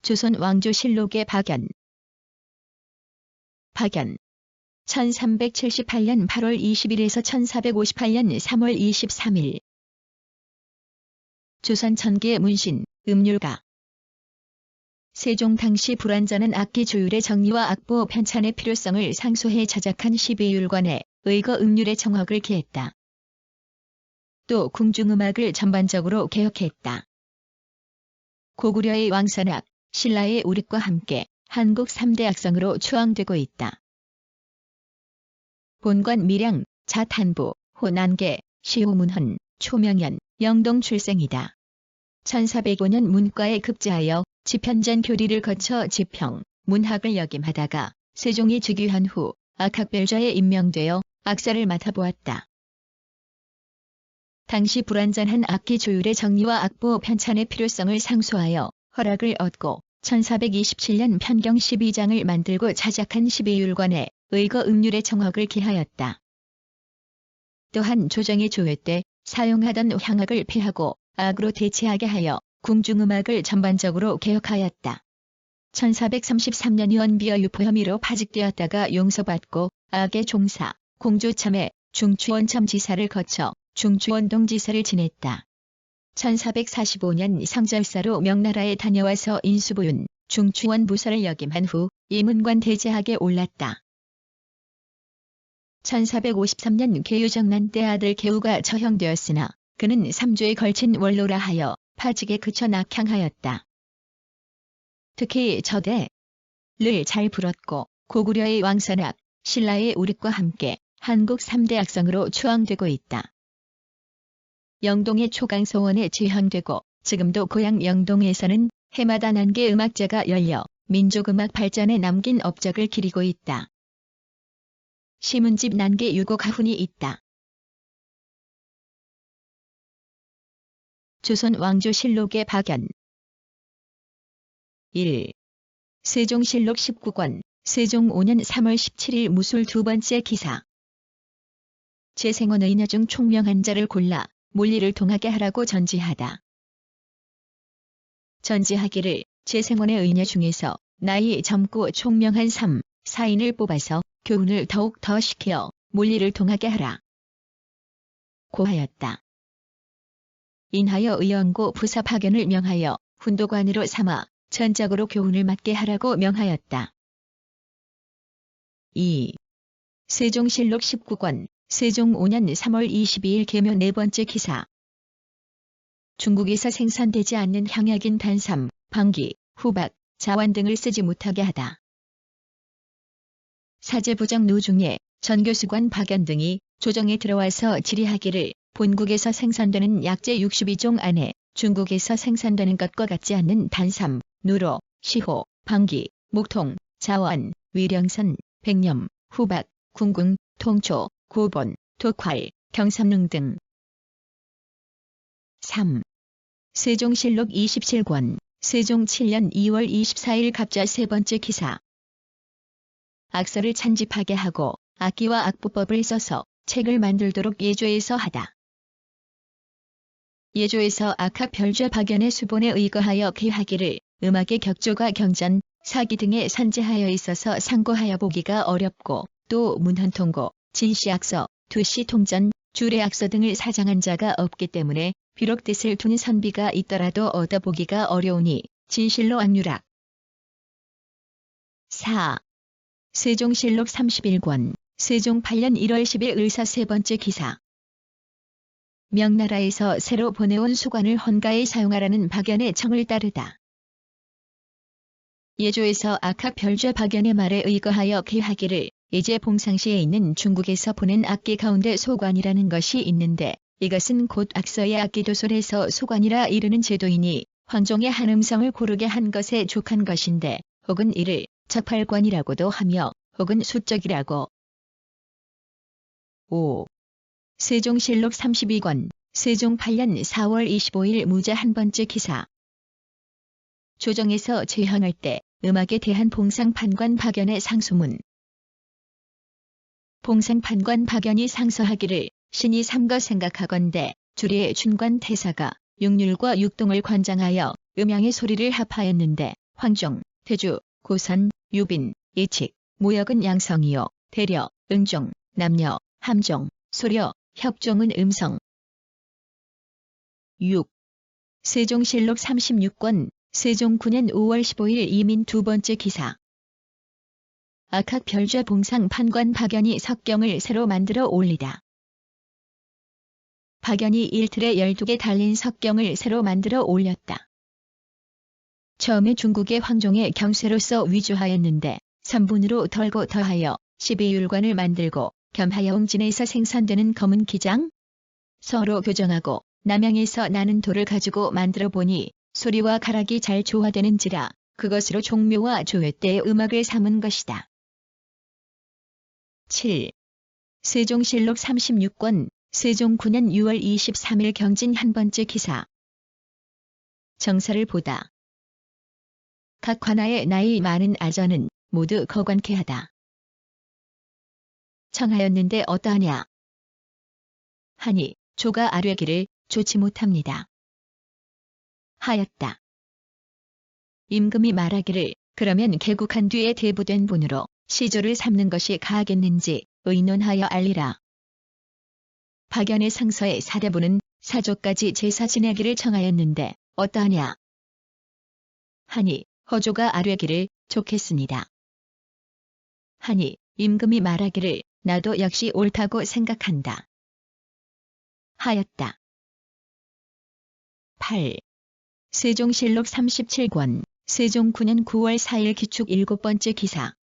조선 왕조실록의 박연. 박연. 1378년 8월 20일에서 1458년 3월 23일. 조선 천기의 문신, 음률가. 세종 당시 불완전한 악기 조율의 정리와 악보 편찬의 필요성을 상소해 자작한 12율관에 의거 음률의 정확을 기했다. 또 궁중음악을 전반적으로 개혁했다. 고구려의 왕선악, 신라의 우릿과 함께 한국 3대 악성으로 추앙되고 있다. 본관 밀양, 자탄부, 호난계, 시호문헌, 초명연, 영동 출생이다. 1405년 문과에 급제하여 지편전 교리를 거쳐 지평, 문학을 역임하다가 세종이 즉위한 후 악학별자에 임명되어 악사를 맡아보았다. 당시 불완전한 악기 조율의 정리와 악보 편찬의 필요성을 상소하여 허락을 얻고 1427년 편경 12장을 만들고 자작한 12율관에 의거 음률의 정확을 기하였다. 또한 조정의 조회 때 사용하던 향악을 폐하고 악으로 대체하게 하여 궁중음악을 전반적으로 개혁하였다. 1433년 연비어 유포 혐의로 파직되었다가 용서받고 악의 종사, 공조참에 중추원첨지사를 거쳐 중추원동지사를 지냈다. 1445년 성절사로 명나라에 다녀와서 인수부윤, 중추원 부사를 역임한 후 이문관 대제학에 올랐다. 1453년 계유정난 때 아들 계우가 처형되었으나 그는 3주에 걸친 원로라 하여 파직에 그쳐 낙향하였다. 특히 저대를 잘 불었고 고구려의 왕선악, 신라의 우릿과 함께 한국 3대 악성으로 추앙되고 있다. 영동의 초강서원에 제향되고 지금도 고향 영동에서는 해마다 난개 음악제가 열려 민족음악 발전에 남긴 업적을 기리고 있다. 시문집 난개 유곡 가훈이 있다. 조선 왕조실록의 박연. 1. 세종실록 19권, 세종 5년 3월 17일 무술 두 번째 기사. 재생원 의녀 중 총명한 자를 골라 몰리를 통하게 하라고 전지하다. 전지하기를 재생원의 의녀 중에서 나이 젊고 총명한 3, 4인을 뽑아서 교훈을 더욱 더 시켜 몰리를 통하게 하라. 고하였다. 인하여 의원고 부사 박연을 명하여 훈도관으로 삼아 전적으로 교훈을 맡게 하라고 명하였다. 2. 세종실록 19권, 세종 5년 3월 22일 계묘 네 번째 기사. 중국에서 생산되지 않는 향약인 단삼, 방귀, 후박, 자완 등을 쓰지 못하게 하다. 사제부정 노중에 전교수관 박연 등이 조정에 들어와서 질의하기를 본국에서 생산되는 약재 62종 안에 중국에서 생산되는 것과 같지 않는 단삼, 누로, 시호, 방귀, 목통, 자원, 위령선, 백념, 후박, 궁궁, 통초, 고본, 독활, 경삼릉 등. 3. 세종실록 27권, 세종 7년 2월 24일 갑자 세 번째 기사. 악서를 찬집하게 하고 악기와 악보법을 써서 책을 만들도록 예조에서 하다. 예조에서 악학별좌 박연의 수본에 의거하여 기하기를 음악의 격조가 경전, 사기 등에 산재하여 있어서 상고하여 보기가 어렵고 또 문헌통고, 진시악서, 두시통전, 주례악서 등을 사장한 자가 없기 때문에 비록 뜻을 둔 선비가 있더라도 얻어보기가 어려우니 진실로 악률악. 4. 세종실록 31권, 세종 8년 1월 10일 을사 세 번째 기사. 명나라에서 새로 보내온 수관을 헌가에 사용하라는 박연의 청을 따르다. 예조에서 악학별좌 박연의 말에 의거하여 기하기를 이제 봉상시에 있는 중국에서 보낸 악기 가운데 소관이라는 것이 있는데 이것은 곧 악서의 악기도솔에서 소관이라 이르는 제도이니 황종의 한 음성을 고르게 한 것에 족한 것인데 혹은 이를 적팔관이라고도 하며 혹은 수적이라고. 5. 세종실록 32권, 세종 8년 4월 25일 무자 한 번째 기사. 조정에서 제향할 때 음악에 대한 봉상판관 박연의 상소문. 봉상판관 박연이 상서하기를 신이 삼거 생각하건대 주리의 춘관 태사가 육률과 육동을 관장하여 음양의 소리를 합하였는데 황종, 태주, 고선, 유빈, 예칙, 무역은 양성이요, 대려, 은종, 남녀, 함종, 소려, 협종은 음성. 6. 세종실록 36권, 세종 9년 5월 15일 이민 두 번째 기사. 악학 별좌 봉상 판관 박연이 석경을 새로 만들어 올리다. 박연이 일틀에 12개 달린 석경을 새로 만들어 올렸다. 처음에 중국의 황종의 경쇠로서 위조하였는데 3분으로 덜고 더하여 12율관을 만들고 겸하여 웅진에서 생산되는 검은 기장, 서로 교정하고 남양에서 나는 돌을 가지고 만들어 보니 소리와 가락이 잘 조화되는지라 그것으로 종묘와 조회 때의 음악을 삼은 것이다. 7. 세종실록 36권, 세종 9년 6월 23일 경진 한 번째 기사. 정사를 보다. 각 관아의 나이 많은 아전은 모두 거관케 하다. 청하였는데 어떠하냐? 하니 조가 아뢰기를 좋지 못합니다. 하였다. 임금이 말하기를 그러면 개국한 뒤에 대부된 본으로 시조를 삼는 것이 가하겠는지 의논하여 알리라. 박연의 상서의 사대부는 사조까지 제사 지내기를 청하였는데 어떠하냐? 하니 허조가 아뢰기를 좋겠습니다. 하니 임금이 말하기를 나도 역시 옳다고 생각한다. 하였다. 8. 세종실록 37권, 세종 9년 9월 4일 기축 7번째 기사.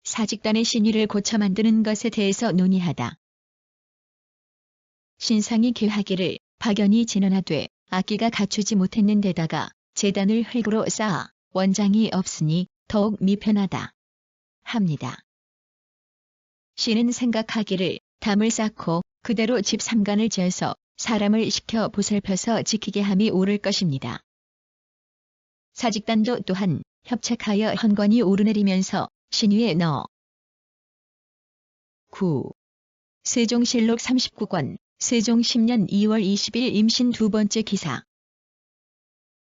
사직단의 신의를 고쳐 만드는 것에 대해서 논의하다. 신상이 계하기를 박연이 진언하되 악기가 갖추지 못했는 데다가 제단을 흙으로 쌓아 원장이 없으니 더욱 미편하다. 합니다. 신은 생각하기를 담을 쌓고 그대로 집 삼간을 지어서 사람을 시켜 보살펴서 지키게 함이 옳을 것입니다. 사직단도 또한 협착하여 헌관이 오르내리면서 신위에 넣어. 9. 세종실록 39권, 세종 10년 2월 20일 임신 두 번째 기사.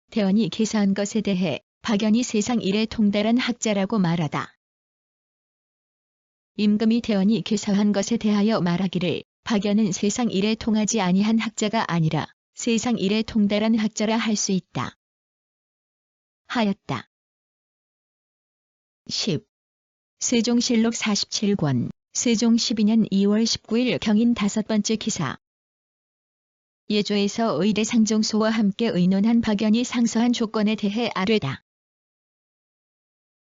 대원이 계사한 것에 대해 박연이 세상 이래 통달한 학자라고 말하다. 임금이 대원이 계사한 것에 대하여 말하기를 박연은 세상 이래 통하지 아니한 학자가 아니라 세상 이래 통달한 학자라 할 수 있다. 하였다. 10. 세종실록 47권, 세종 12년 2월 19일 경인 다섯 번째 기사. 예조에서 의대 상정소와 함께 의논한 박연이 상서한 조건에 대해 아뢰다.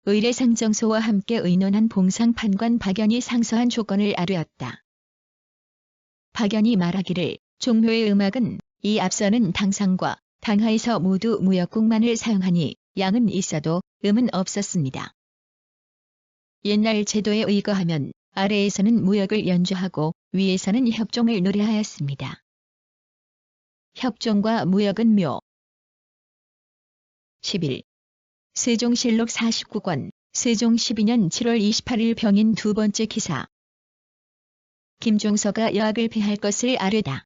의례 상정소와 함께 의논한 봉상판관 박연이 상서한 조건을 아뢰었다. 박연이 말하기를 종묘의 음악은 이 앞서는 당상과 당하에서 모두 무역국만을 사용하니 양은 있어도 음은 없었습니다. 옛날 제도에 의거하면 아래에서는 무역을 연주하고 위에서는 협종을 노래하였습니다. 협종과 무역은 묘. 11. 세종실록 49권, 세종 12년 7월 28일 병인 두 번째 기사. 김종서가 여학을 배할 것을 아뢰다.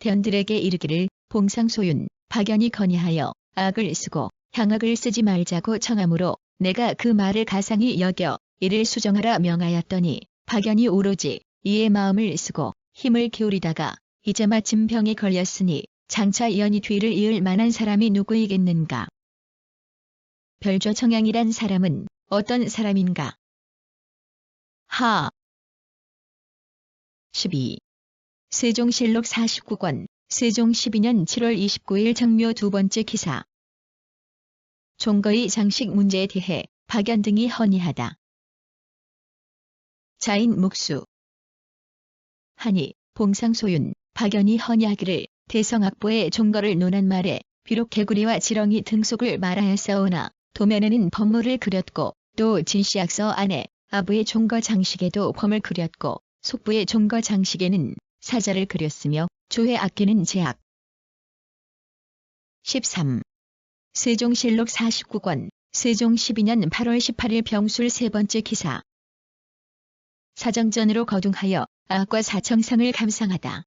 대원들에게 이르기를 봉상소윤, 박연이 건의하여 악을 쓰고 향악을 쓰지 말자고 청하므로 내가 그 말을 가상히 여겨 이를 수정하라 명하였더니 박연이 오로지 이의 마음을 쓰고 힘을 기울이다가 이제 마침 병에 걸렸으니 장차 연이 뒤를 이을 만한 사람이 누구이겠는가. 별조 청양이란 사람은 어떤 사람인가? 하. 12. 세종실록 49권, 세종 12년 7월 29일 정묘 두 번째 기사. 종거의 장식 문제에 대해 박연 등이 헌의하다. 자인 묵수. 하니 봉상소윤, 박연이 헌의하기를 대성악보의 종거를 논한 말에 비록 개구리와 지렁이 등속을 말하였사오나 도면에는 범물을 그렸고 또 진시약서 안에 아부의 종거 장식에도 범을 그렸고 속부의 종거 장식에는 사자를 그렸으며 조회 악기는 제악. 13. 세종실록 49권, 세종 12년 8월 18일 병술 세 번째 기사. 사정전으로 거둥하여 악과 사청상을 감상하다.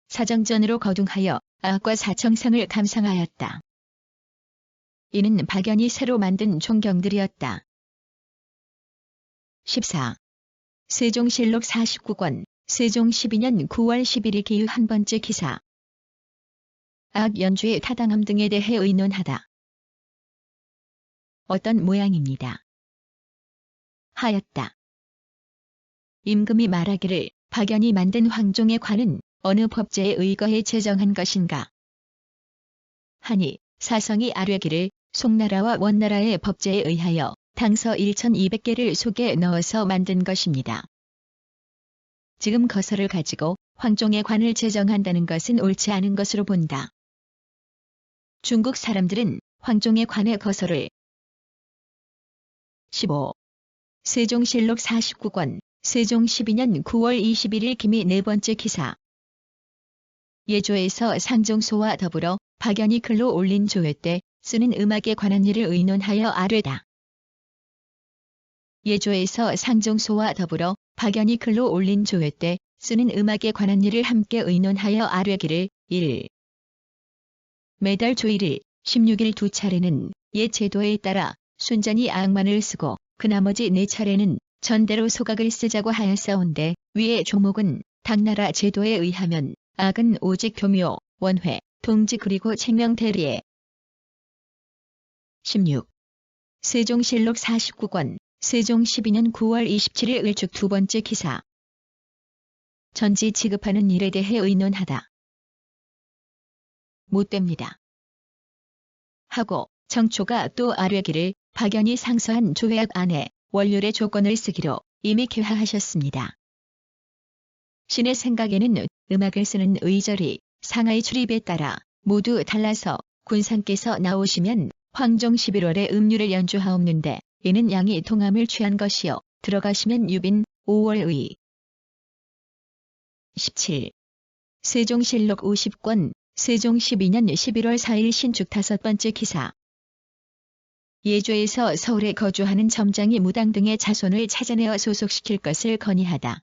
사정전으로 거둥하여 악과 사청상을 감상하였다. 이는 박연이 새로 만든 종경들이었다. 14. 세종실록 49권, 세종 12년 9월 11일 기유 한 번째 기사. 악 연주의 타당함 등에 대해 의논하다. 어떤 모양입니다. 하였다. 임금이 말하기를 박연이 만든 황종의 관은 어느 법제에 의거해 제정한 것인가. 하니 사성이 아뢰기를 송나라와 원나라의 법제에 의하여 당서 1200개를 속에 넣어서 만든 것입니다. 지금 거서를 가지고 황종의 관을 제정한다는 것은 옳지 않은 것으로 본다. 중국 사람들은 황종의 관의 거서를 15. 세종실록 49권, 세종 12년 9월 21일 기미 네 번째 기사. 예조에서 상종소와 더불어 박연이 글로 올린 조회 때 쓰는 음악에 관한 일을 의논하여 아뢰다. 예조에서 상종소와 더불어 박연이 글로 올린 조회 때 쓰는 음악에 관한 일을 함께 의논하여 아뢰기를 1. 매달 조1일, 16일 두 차례는 옛 제도에 따라 순전히 악만을 쓰고 그 나머지 네 차례는 전대로 소각을 쓰자고 하였사온데 위의 조목은 당나라 제도에 의하면 악은 오직 교묘, 원회, 동지 그리고 책명 대리에. 16. 세종실록 49권, 세종 12년 9월 27일 을축 두 번째 기사. 전지 지급하는 일에 대해 의논하다. 못됩니다. 하고 정초가 또 아뢰기를 박연이 상서한 조회악 안에 원률의 조건을 쓰기로 이미 개하하셨습니다. 신의 생각에는 음악을 쓰는 의절이 상하의 출입에 따라 모두 달라서 군상께서 나오시면 황종 11월에 음률을 연주하옵는데 이는 양이 동함을 취한 것이요 들어가시면 유빈 5월의. 17. 세종실록 50권, 세종 12년 11월 4일 신축 다섯 번째 기사. 예조에서 서울에 거주하는 점장이 무당 등의 자손을 찾아내어 소속시킬 것을 건의하다.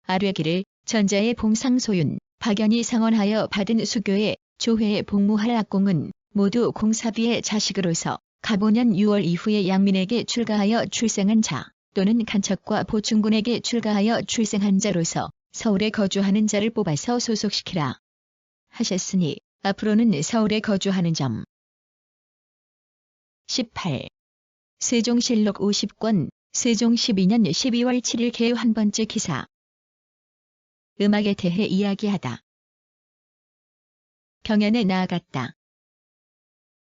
아뢰기를 전자의 봉상소윤, 박연이 상언하여 받은 수교의 조회에 복무할 악공은 모두 공사비의 자식으로서 가보년 6월 이후에 양민에게 출가하여 출생한 자 또는 간척과 보충군에게 출가하여 출생한 자로서 서울에 거주하는 자를 뽑아서 소속시키라 하셨으니 앞으로는 서울에 거주하는 점. 18. 세종실록 50권, 세종 12년 12월 7일 개유 한 번째 기사. 음악에 대해 이야기하다. 경연에 나아갔다.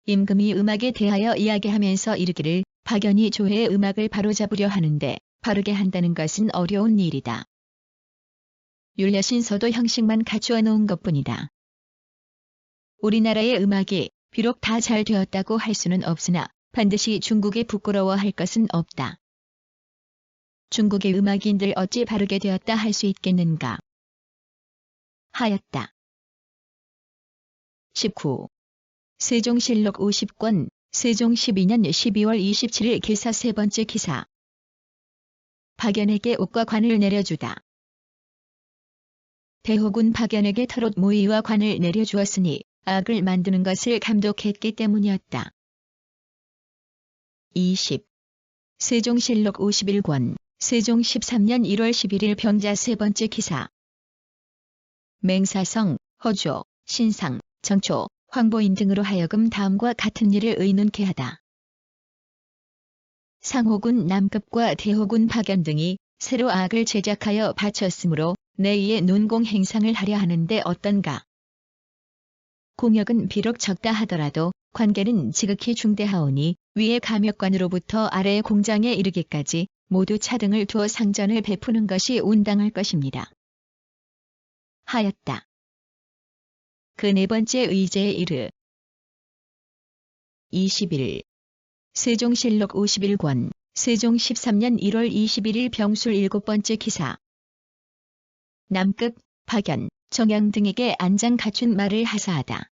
임금이 음악에 대하여 이야기하면서 이르기를 박연이 조회의 음악을 바로잡으려 하는데 바르게 한다는 것은 어려운 일이다. 율려신서도 형식만 갖추어 놓은 것뿐이다. 우리나라의 음악이 비록 다 잘 되었다고 할 수는 없으나 반드시 중국에 부끄러워할 것은 없다. 중국의 음악인들 어찌 바르게 되었다 할 수 있겠는가? 하였다. 19. 세종실록 50권, 세종 12년 12월 27일 기사 세 번째 기사. 박연에게 옷과 관을 내려주다. 대호군 박연에게 털옷 모이와 관을 내려주었으니 악을 만드는 것을 감독했기 때문이었다. 20. 세종실록 51권, 세종 13년 1월 11일 병자 세 번째 기사. 맹사성, 허조, 신상, 정초, 황보인 등으로 하여금 다음과 같은 일을 의논케 하다. 상호군 남급과 대호군 박연 등이 새로 악을 제작하여 바쳤으므로 내의의 논공 행상을 하려 하는데 어떤가? 공역은 비록 적다 하더라도 관계는 지극히 중대하오니 위의 감역관으로부터 아래의 공장에 이르기까지 모두 차등을 두어 상전을 베푸는 것이 온당할 것입니다. 하였다. 그 네 번째 의제에 이르. 21. 세종실록 51권, 세종 13년 1월 21일 병술 일곱 번째 기사. 남급, 박연, 정양 등에게 안장 갖춘 말을 하사하다.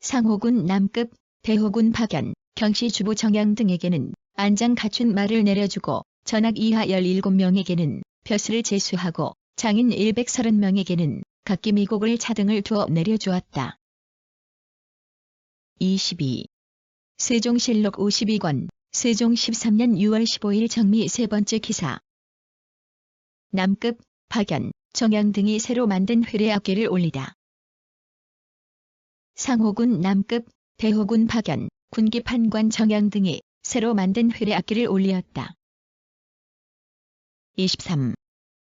상호군 남급, 대호군 박연, 경시 주부 정양 등에게는 안장 갖춘 말을 내려주고 전학 이하 17명에게는 벼슬을 제수하고 장인 130명에게는 각기 미곡을 차등을 두어 내려주었다. 22. 세종실록 52권, 세종 13년 6월 15일 정미 세 번째 기사. 남급, 박연, 정양 등이 새로 만든 회례악기를 올리다. 상호군 남급, 대호군 박연, 군기판관 정양 등이 새로 만든 회례악기를 올리었다. 23.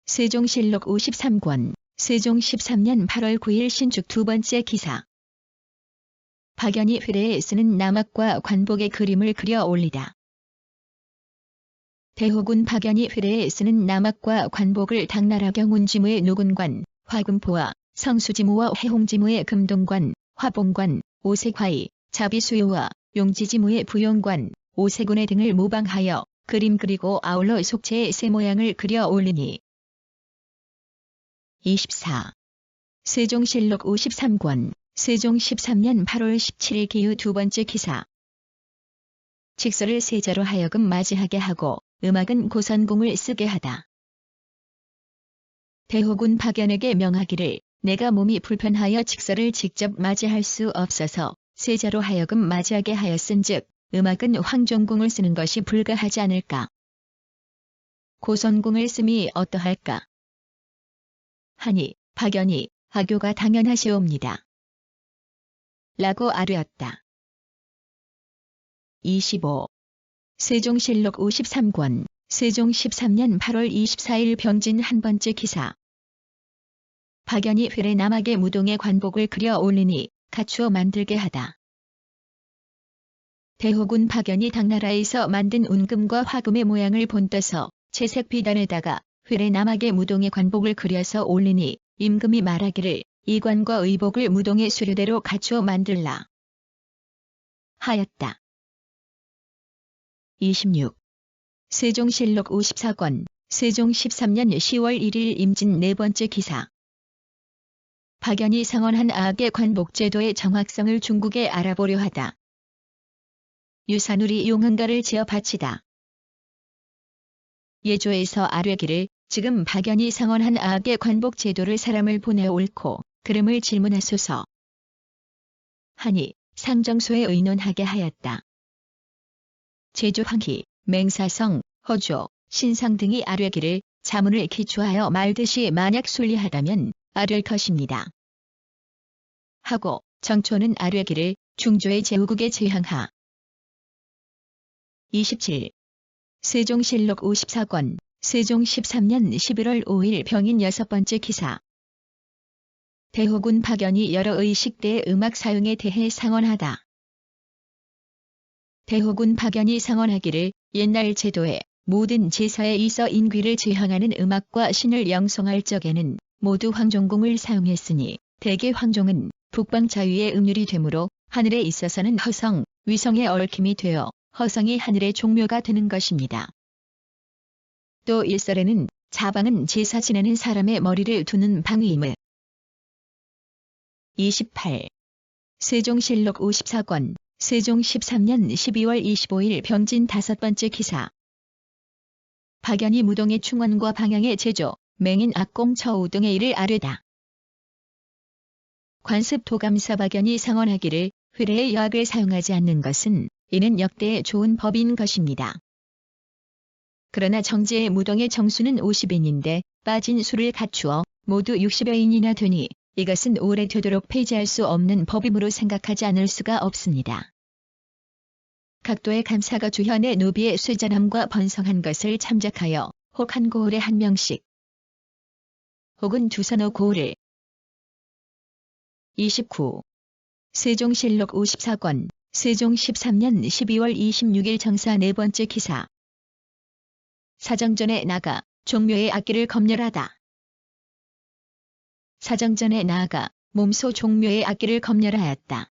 세종실록 53권, 세종 13년 8월 9일 신축 두 번째 기사. 박연이 회례에 쓰는 남악과 관복의 그림을 그려 올리다. 대호군 박연이 회례에 쓰는 남악과 관복을 당나라 경운지무의 노군관, 화금포와 성수지무와 해홍지무의 금동관, 화봉관, 오색화이, 자비수요와 용지지무의 부용관, 오세군의 등을 모방하여 그림 그리고 아울러 속체의 새 모양을 그려 올리니. 24. 세종실록 53권, 세종 13년 8월 17일 기후 두 번째 기사. 직서를 세자로 하여금 맞이하게 하고 음악은 고선공을 쓰게 하다. 대호군 박연에게 명하기를 내가 몸이 불편하여 직서를 직접 맞이할 수 없어서 세자로 하여금 맞이하게 하였은즉 음악은 황종공을 쓰는 것이 불가하지 않을까. 고선공을 씀이 어떠할까 하니 박연이 하교가 당연하시옵니다. 라고 아뢰었다. 25. 세종실록 53권, 세종 13년 8월 24일 병진 한 번째 기사. 박연이 회례 남악의 무동의 관복을 그려 올리니 갖추어 만들게 하다. 대호군 박연이 당나라에서 만든 운금과 화금의 모양을 본떠서 채색 비단에다가 회례 남악의 무동의 관복을 그려서 올리니 임금이 말하기를 이 관과 의복을 무동의 수료대로 갖추어 만들라 하였다. 26. 세종실록 54권, 세종 13년 10월 1일 임진 네 번째 기사. 박연이 상언한 아악의 관복제도의 정확성을 중국에 알아보려 하다. 유산우리 용흥가를 지어 바치다. 예조에서 아뢰기를 지금 박연이 상언한 아악의 관복제도를 사람을 보내 옳고 그름을 질문하소서 하니 상정소에 의논하게 하였다. 제조 황희, 맹사성, 허조, 신상 등이 아뢰기를 자문을 기초하여 말듯이 만약 순리하다면 아뢰 것입니다. 하고 정초는 아뢰기를 중조의 제후국에 제항하. 27. 세종실록 54권, 세종 13년 11월 5일 병인 여섯 번째 기사. 대호군 박연이 여러 의식대의 음악 사용에 대해 상언하다. 대호군 박연이 상언하기를 옛날 제도에 모든 제사에 있어 인귀를 지향하는 음악과 신을 영송할 적에는 모두 황종공을 사용했으니 대개 황종은 북방 자위의 음률이 되므로 하늘에 있어서는 허성, 위성의 얽힘이 되어 허성이 하늘의 종묘가 되는 것입니다. 또 일설에는 자방은 제사 지내는 사람의 머리를 두는 방위임을. 28. 세종실록 54권, 세종 13년 12월 25일 병진 다섯 번째 기사. 박연이 무동의 충원과 방향의 제조, 맹인 악공 처우 등의 일을 아뢰다. 관습 도감사 박연이 상언하기를 회례의 여악을 사용하지 않는 것은 이는 역대의 좋은 법인 것입니다. 그러나 정제의 무동의 정수는 50인인데 빠진 수를 갖추어 모두 60여인이나 되니 이것은 오래되도록 폐지할 수 없는 법임으로 생각하지 않을 수가 없습니다. 각도의 감사가 주현의 노비의 쇠잔함과 번성한 것을 참작하여 혹 한 고을에 한 명씩 혹은 두서너 고을을. 29. 세종실록 54권, 세종 13년 12월 26일 정사 네 번째 기사. 사정전에 나가 종묘의 악기를 검열하다. 사정전에 나아가 몸소 종묘의 악기를 검열하였다.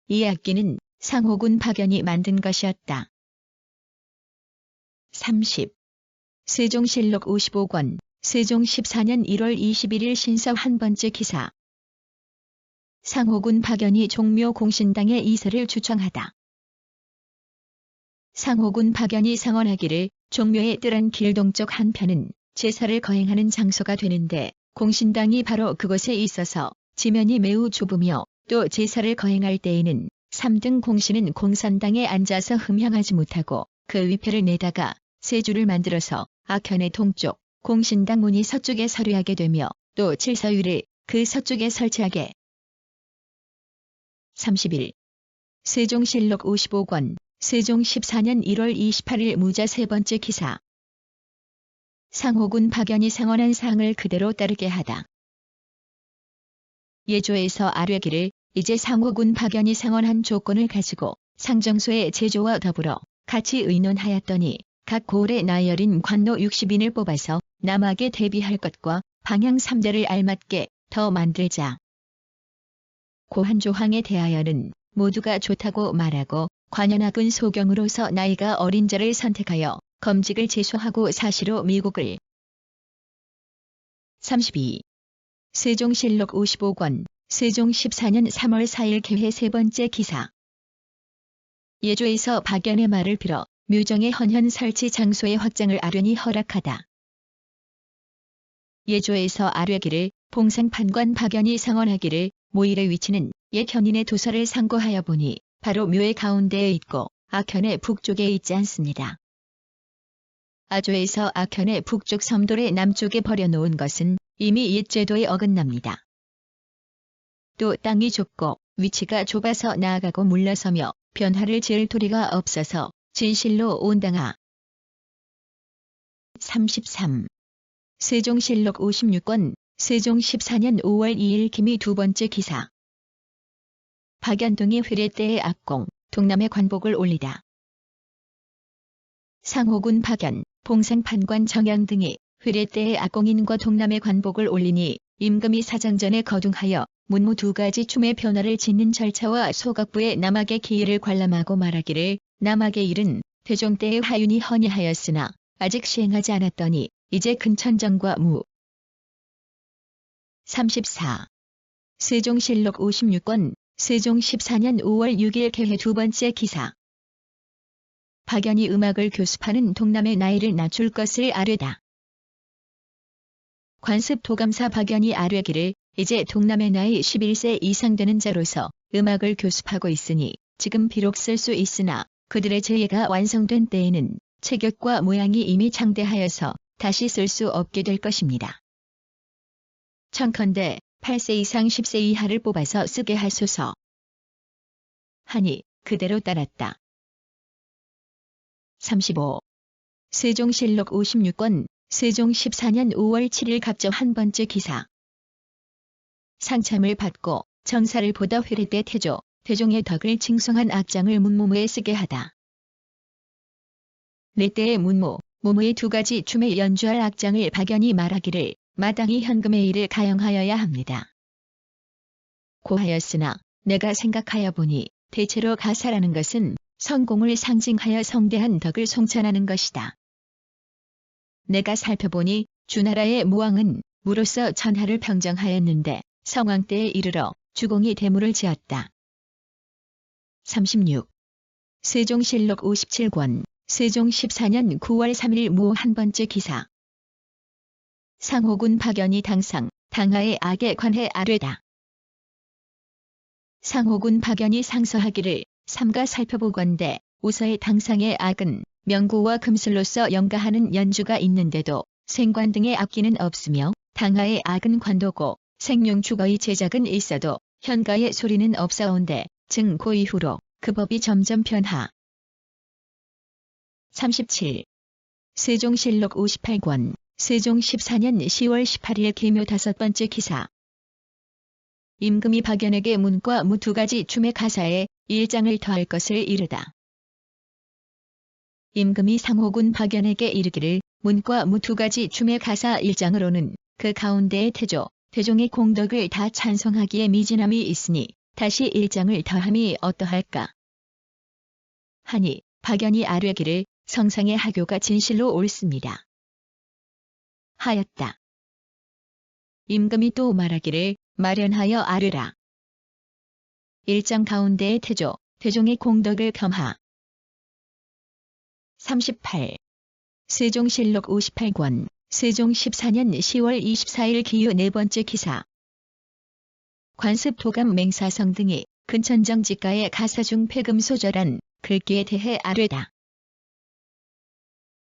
이 악기는 상호군 박연이 만든 것이었다. 30. 세종실록 55권, 세종 14년 1월 21일 신서 한 번째 기사. 상호군 박연이 종묘 공신당의 이설을 주청하다. 상호군 박연이 상언하기를 종묘의 뜰한 길 동쪽 한편은 제사를 거행하는 장소가 되는데 공신당이 바로 그곳에 있어서 지면이 매우 좁으며 또 제사를 거행할 때에는 3등 공신은 공산당에 앉아서 흠향하지 못하고 그 위패를 내다가 세 줄을 만들어서 악현의 동쪽, 공신당 문이 서쪽에 서류하게 되며 또 칠서위를 그 서쪽에 설치하게. 31. 세종실록 55권, 세종 14년 1월 28일 무자 세 번째 기사. 상호군 박연이 상언한 사항을 그대로 따르게 하다. 예조에서 아뢰기를 이제 상호군 박연이 상언한 조건을 가지고 상정소의 제조와 더불어 같이 의논하였더니 각 고을의 나이 어린 관노 60인을 뽑아서 남하게 대비할 것과 방향 3대를 알맞게 더 만들자. 고한 조항에 대하여는 모두가 좋다고 말하고 관연하군 소경으로서 나이가 어린 자를 선택하여 검직을 제소하고 사시로 미국을. 32. 세종실록 55권, 세종 14년 3월 4일 개회 세 번째 기사. 예조에서 박연의 말을 빌어 묘정의 헌현 설치 장소의 확장을 아련히 허락하다. 예조에서 아뢰기를 봉상판관 박연이 상언하기를 모일의 위치는 옛 현인의 도서를 상고하여 보니 바로 묘의 가운데에 있고 악현의 북쪽에 있지 않습니다. 아조에서 악현의 북쪽 섬돌의 남쪽에 버려놓은 것은 이미 옛 제도에 어긋납니다. 또 땅이 좁고 위치가 좁아서 나아가고 물러서며 변화를 지을 도리가 없어서 진실로 온당하. 33. 세종실록 56권, 세종 14년 5월 2일 기미 두 번째 기사. 박연동이 회례 때의 악공, 동남의 관복을 올리다. 상호군 박연, 봉상판관 정양 등이 회례 때의 악공인과 동남의 관복을 올리니 임금이 사장전에 거둥하여 문무 두 가지 춤의 변화를 짓는 절차와 소각부의 남악의 기일을 관람하고 말하기를 남악의 일은 대종 때의 하윤이 헌의하였으나 아직 시행하지 않았더니 이제 근천정과 무. 34. 세종실록 56권, 세종 14년 5월 6일 개회 두 번째 기사. 박연이 음악을 교습하는 동남의 나이를 낮출 것을 아뢰다. 관습 도감사 박연이 아뢰기를 이제 동남의 나이 11세 이상 되는 자로서 음악을 교습하고 있으니 지금 비록 쓸 수 있으나 그들의 제예가 완성된 때에는 체격과 모양이 이미 창대하여서 다시 쓸 수 없게 될 것입니다. 청컨대 8세 이상 10세 이하를 뽑아서 쓰게 하소서. 하니 그대로 따랐다. 35. 세종실록 56권, 세종 14년 5월 7일 갑조 한 번째 기사. 상참을 받고 정사를 보다 회례 때 태조, 대종의 덕을 칭송한 악장을 문무무에 쓰게 하다. 내 때의 문무, 무무의 두 가지 춤을 연주할 악장을 박연이 말하기를 마땅히 현금의 일을 가영하여야 합니다. 고하였으나 내가 생각하여 보니 대체로 가사라는 것은 성공을 상징하여 성대한 덕을 송찬하는 것이다. 내가 살펴보니 주나라의 무왕은 무로서 전하를 평정하였는데 성왕 때에 이르러 주공이 대무를 지었다. 36. 세종실록 57권, 세종 14년 9월 3일 무 한 번째 기사. 상호군 박연이 당상, 당하의 악에 관해 아뢰다. 상호군 박연이 상서하기를 삼가 살펴보건대 우서의 당상의 악은 명구와 금술로서 연가하는 연주가 있는데도 생관 등의 악기는 없으며 당하의 악은 관도고 생용축어의 제작은 있어도 현가의 소리는 없사온데 증 고 이후로 그 법이 점점 변하. 37. 세종실록 58권, 세종 14년 10월 18일 계묘 다섯 번째 기사. 임금이 박연에게 문과 무 두 가지 춤의 가사에 일장을 더할 것을 이르다. 임금이 상호군 박연에게 이르기를 문과 무 두 가지 춤의 가사 일장으로는 그 가운데에 태조, 대종의 공덕을 다 찬송하기에 미진함이 있으니 다시 일장을 더함이 어떠할까? 하니 박연이 아뢰기를 성상의 하교가 진실로 옳습니다. 하였다. 임금이 또 말하기를 마련하여 아뢰라. 일장 가운데에 태조, 대종의 공덕을 겸하. 38. 세종실록 58권, 세종 14년 10월 24일 기유 네 번째 기사. 관습 도감 맹사성 등이 근천정 지가의 가사 중 폐금 소절한 글귀에 대해 아뢰다.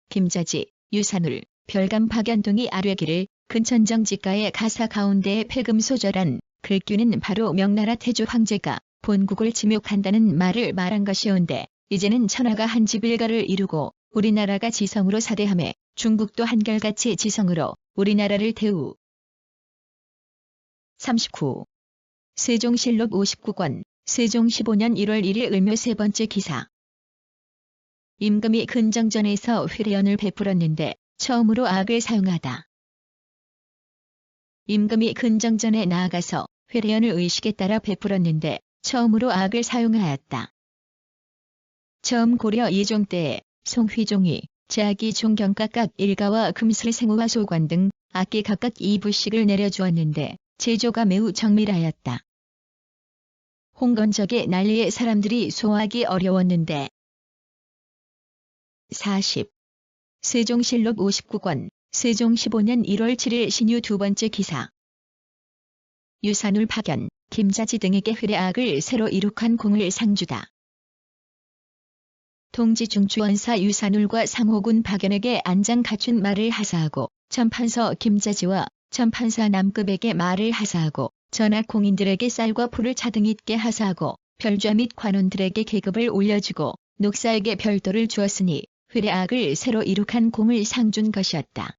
김자지, 유산울, 별감 박연 등이 아뢰기를 근천정 지가의 가사 가운데에 폐금 소절한 글귀는 바로 명나라 태조 황제가 본국을 침욕한다는 말을 말한 것이온데 이제는 천하가 한 집일가를 이루고 우리나라가 지성으로 사대함에 중국도 한결같이 지성으로 우리나라를 대우. 39. 세종실록 59권, 세종 15년 1월 1일 을묘 세 번째 기사. 임금이 근정전에서 회례연을 베풀었는데 처음으로 악을 사용하다. 임금이 근정전에 나아가서 회례연을 의식에 따라 베풀었는데 처음으로 악을 사용하였다. 처음 고려 이종 때에 송휘종이 제악이 종경 각각 일가와 금슬 생우와 소관 등 악기 각각 2부씩을 내려주었는데 제조가 매우 정밀하였다. 홍건적의 난리에 사람들이 소화하기 어려웠는데. 40. 세종실록 59권, 세종 15년 1월 7일 신유 두 번째 기사. 유산울 박연, 김자지 등에게 회례악을 새로 이룩한 공을 상주다. 동지 중추원사 유산울과 상호군 박연에게 안장 갖춘 말을 하사하고 전판서 김자지와 전판사 남급에게 말을 하사하고 전하 공인들에게 쌀과 풀을 차등 있게 하사하고 별좌 및 관원들에게 계급을 올려주고 녹사에게 별도를 주었으니 회례악을 새로 이룩한 공을 상준 것이었다.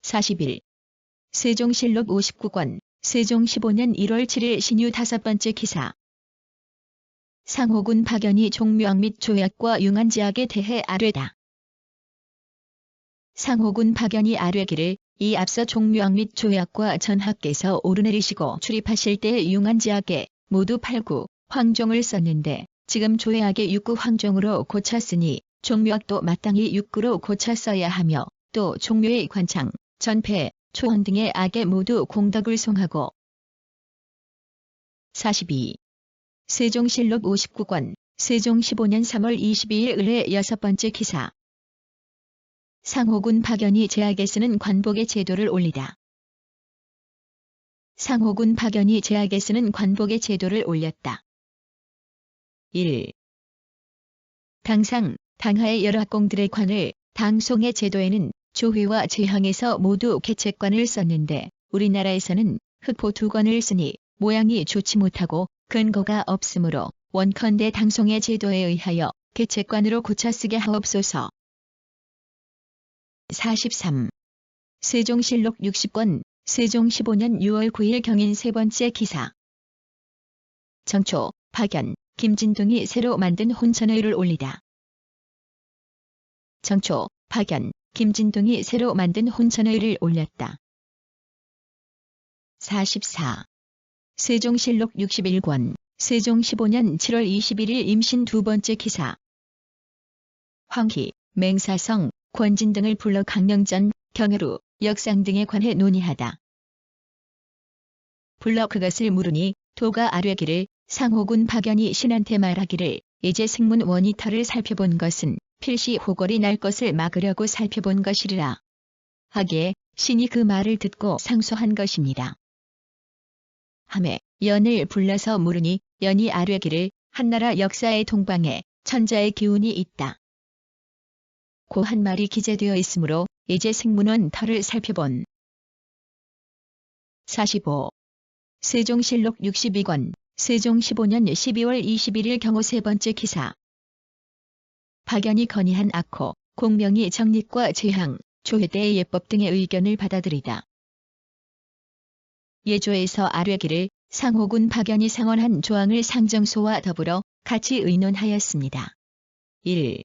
41. 세종실록 59권, 세종 15년 1월 7일 신유 다섯 번째 기사. 상호군 박연이 종묘악 및 조약과 융안지악에 대해 아뢰다. 상호군 박연이 아뢰기를 이 앞서 종묘악 및 조약과 전하께서 오르내리시고 출입하실 때의 융안지악에 모두 8구 황종을 썼는데 지금 조약의 6구 황종으로 고쳤으니 종묘악도 마땅히 6구로 고쳤어야 하며 또 종묘의 관창, 전패, 초원 등의 악에 모두 공덕을 송하고. 42. 세종실록 59권, 세종 15년 3월 22일 을의 여섯 번째 기사. 상호군 박연이 제악에 쓰는 관복의 제도를 올리다. 상호군 박연이 제악에 쓰는 관복의 제도를 올렸다. 1. 당상, 당하의 여러 학공들의 관을 당송의 제도에는 조회와 제항에서 모두 계책관을 썼는데 우리나라에서는 흑포 두 권을 쓰니 모양이 좋지 못하고 근거가 없으므로 원컨대 당송의 제도에 의하여 계책관으로 고쳐 쓰게 하옵소서. 43. 세종실록 60권, 세종 15년 6월 9일 경인 세 번째 기사. 정초, 박연, 김진동이 새로 만든 혼천의를 올리다. 정초, 박연, 김진동이 새로 만든 혼천의를 올렸다. 44. 세종실록 61권, 세종 15년 7월 21일 임신 두 번째 기사. 황희, 맹사성, 권진 등을 불러 강령전, 경애루, 역상 등에 관해 논의하다. 불러 그것을 물으니 도가 아뢰기를 상호군 박연이 신한테 말하기를 이제 생문 원이터를 살펴본 것은 필시 호걸이 날 것을 막으려고 살펴본 것이리라. 하기에 신이 그 말을 듣고 상소한 것입니다. 하매 연을 불러서 물으니 연이 아뢰기를 한나라 역사의 동방에 천자의 기운이 있다. 고 한 말이 기재되어 있으므로 이제 생문원 터를 살펴본. 45. 세종실록 62권, 세종 15년 12월 21일 경호 세 번째 기사. 박연이 건의한 악호, 공명이 정립과 제항, 조회 때의 예법 등의 의견을 받아들이다. 예조에서 아뢰기를 상호군 박연이 상언한 조항을 상정소와 더불어 같이 의논하였습니다. 1.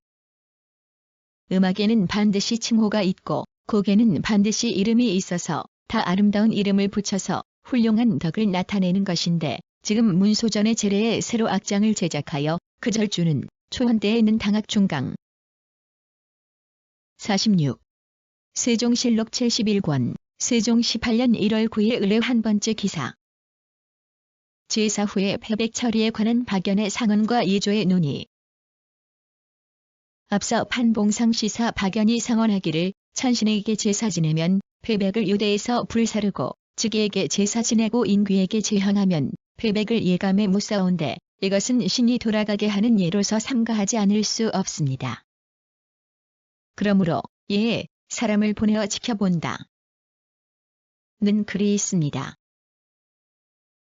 음악에는 반드시 칭호가 있고 곡에는 반드시 이름이 있어서 다 아름다운 이름을 붙여서 훌륭한 덕을 나타내는 것인데 지금 문소전의 제례에 새로 악장을 제작하여 그 절주는 초원 때에는 당악 중강. 46. 세종실록 71권, 세종 18년 1월 9일 을의 한 번째 기사. 제사 후에 패백 처리에 관한 박연의 상언과 예조의 논의. 앞서 판봉상 시사 박연이 상언하기를 천신에게 제사 지내면 패백을 유대에서 불사르고 즉위에게 제사 지내고 인귀에게 제헌하면 패백을 예감에 묻사온데 이것은 신이 돌아가게 하는 예로서 삼가하지 않을 수 없습니다. 그러므로 예에 사람을 보내어 지켜본다 는 글이 있습니다.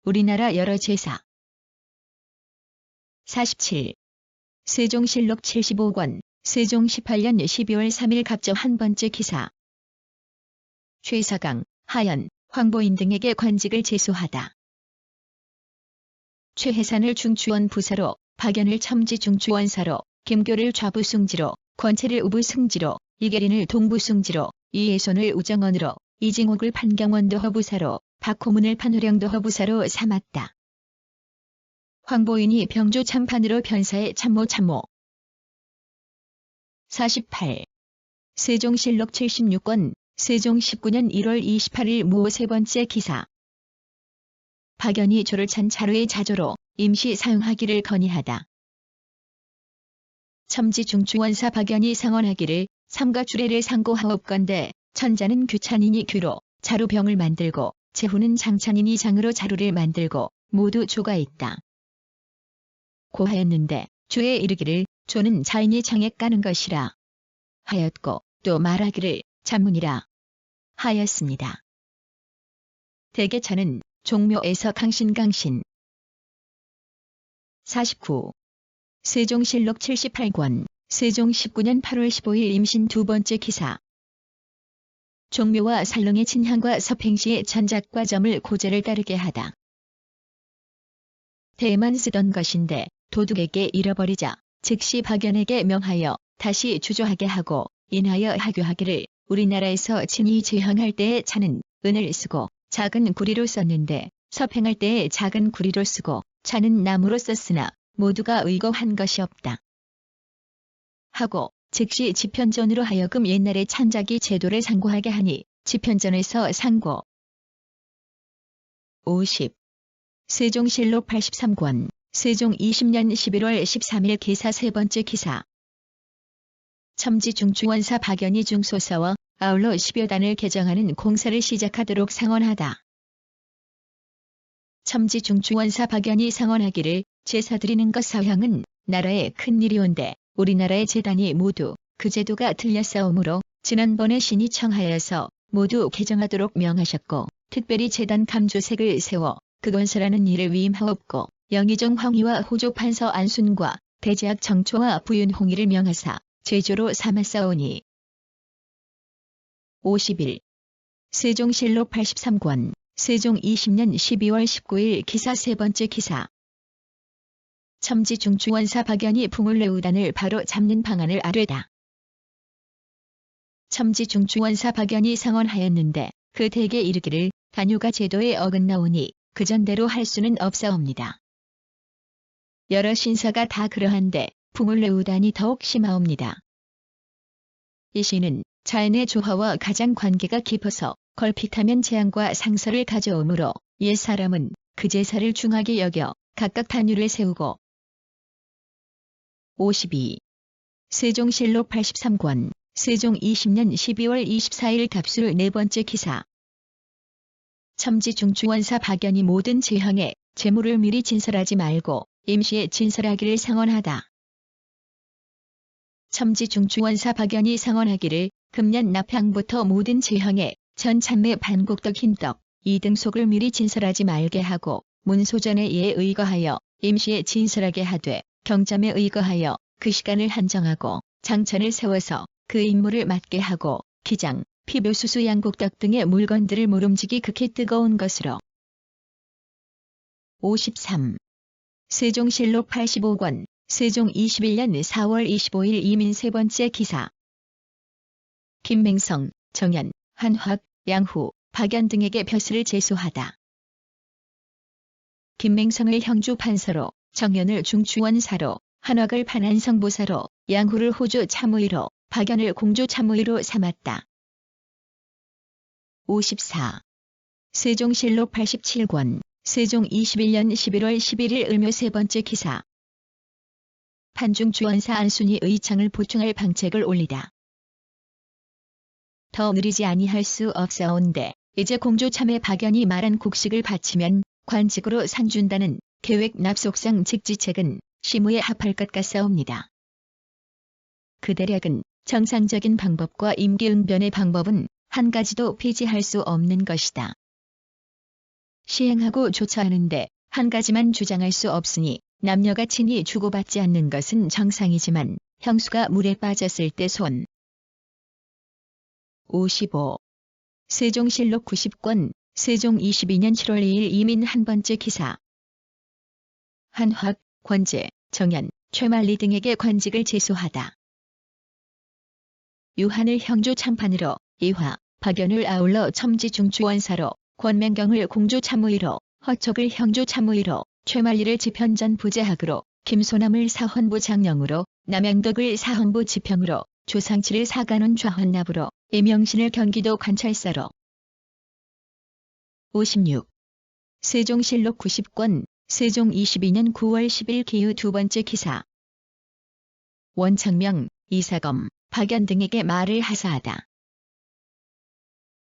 우리나라 여러 제사 47. 세종실록 75권 세종 18년 12월 3일 갑조 한 번째 기사 최사강, 하연, 황보인 등에게 관직을 제수하다. 최혜산을 중추원 부사로, 박연을 첨지 중추원사로, 김교를 좌부승지로, 권채를 우부승지로, 이계린을 동부승지로, 이예손을 우정원으로, 이징옥을 판경원도 허부사로, 박호문을 판후령도 허부사로 삼았다. 황보인이 병조 참판으로 변사의 참모 48. 세종실록 76권 세종 19년 1월 28일 무오 세 번째 기사 박연이 조를 찬 자루의 자조로 임시 사용하기를 건의하다. 첨지 중추원사 박연이 상언하기를 삼가 주례를 상고하옵건대 천자는 규찬이니 규로 자루병을 만들고 제후는 장찬이니 장으로 자루를 만들고 모두 조가 있다. 고하였는데 주에 이르기를 조는 자인이 장에 까는 것이라 하였고 또 말하기를 잡문이라 하였습니다. 대개차는 종묘에서 강신 49. 세종실록 78권 세종 19년 8월 15일 임신 두 번째 기사 종묘와 살롱의 친향과 섭행시의 전작과 점을 고제를 따르게 하다. 대만 쓰던 것인데 도둑에게 잃어버리자 즉시 박연에게 명하여 다시 주조하게 하고 인하여 하교하기를 우리나라에서 친이 제헌할 때에 차는 은을 쓰고 작은 구리로 썼는데 섭행할 때에 작은 구리로 쓰고 차는 나무로 썼으나 모두가 의거한 것이 없다. 하고 즉시 지편전으로 하여금 옛날의 찬자기 제도를 상고하게 하니 지편전에서 상고 50. 세종실록 83권 세종 20년 11월 13일 기사 세 번째 기사 첨지 중추원사 박연이 중소사와 아울러 10여 단을 개정하는 공사를 시작하도록 상언하다. 첨지 중추원사 박연이 상언하기를 제사 드리는 것 사형은 나라에 큰일이온데 우리나라의 제단이 모두 그 제도가 틀렸사오므로 지난번에 신이 청하여서 모두 개정하도록 명하셨고 특별히 제단 감조색을 세워 그 건설하는 일을 위임하옵고 영의정 황희와 호조 판서 안순과 대제학 정초와 부윤홍이를 명하사 제조로 삼았사오니 51. 세종실록 83권 세종 20년 12월 19일 기사 세 번째 기사 첨지 중추원사 박연이 풍울레우단을 바로 잡는 방안을 아뢰다. 첨지 중추원사 박연이 상언하였는데 그 대개 이르기를 단유가 제도에 어긋나오니 그 전대로 할 수는 없사옵니다. 여러 신사가 다 그러한데 풍울레우단이 더욱 심하옵니다. 이 시는 자연의 조화와 가장 관계가 깊어서 걸핏하면 재앙과 상설을 가져오므로 옛 사람은 그 제사를 중하게 여겨 각각 단유를 세우고 52. 세종실록 83권 세종 20년 12월 24일 갑술 네 번째 기사 첨지 중추원사 박연이 모든 제형에 재물을 미리 진설하지 말고 임시에 진설하기를 상언하다. 첨지 중추원사 박연이 상언하기를 금년 납향부터 모든 제형에 전참매 반곡떡 흰떡 2등속을 미리 진설하지 말게 하고 문소전에 이에 의거하여 임시에 진설하게 하되 경점에 의거하여 그 시간을 한정하고 장천을 세워서 그 임무를 맡게 하고 기장, 피묘수수 양곡떡 등의 물건들을 모름지기 극히 뜨거운 것으로 53. 세종실록 85권 세종 21년 4월 25일 이민 세 번째 기사 김맹성, 정연, 한확, 양후, 박연 등에게 벼슬을 제수하다. 김맹성을 형주 판서로, 정연을 중추원사로, 한확을 판안성보사로, 양후를 호주 참의로, 박연을 공주 참의로 삼았다. 54. 세종실록 87권 세종 21년 11월 11일 을묘 세 번째 기사 판중주원사 안순이 의창을 보충할 방책을 올리다. 더 느리지 아니할 수 없사온데 이제 공조 참외 박연이 말한 곡식을 바치면 관직으로 상 준다는 계획 납속상 직지책은 시무에 합할 것 같사옵니다. 그 대략은 정상적인 방법과 임기응변의 방법은 한 가지도 폐지할 수 없는 것이다. 시행하고 조처하는데 한 가지만 주장할 수 없으니 남녀가 친히 주고받지 않는 것은 정상이지만 형수가 물에 빠졌을 때 손. 55. 세종실록 90권 세종 22년 7월 2일 이민 한 번째 기사. 한확, 권제, 정연, 최만리 등에게 관직을 제소하다. 유한을 형조 참판으로, 이화, 박연을 아울러 첨지중추원사로, 권맹경을 공조참의로, 허촉을 형조참의로, 최만리를 지편전 부재학으로, 김소남을 사헌부 장령으로, 남양덕을 사헌부 지평으로, 조상치를 사간원 좌헌납으로, 이명신을 경기도 관찰사로. 56. 세종실록 90권 세종 22년 9월 10일 기후 두 번째 기사. 원창명, 이사검, 박연 등에게 말을 하사하다.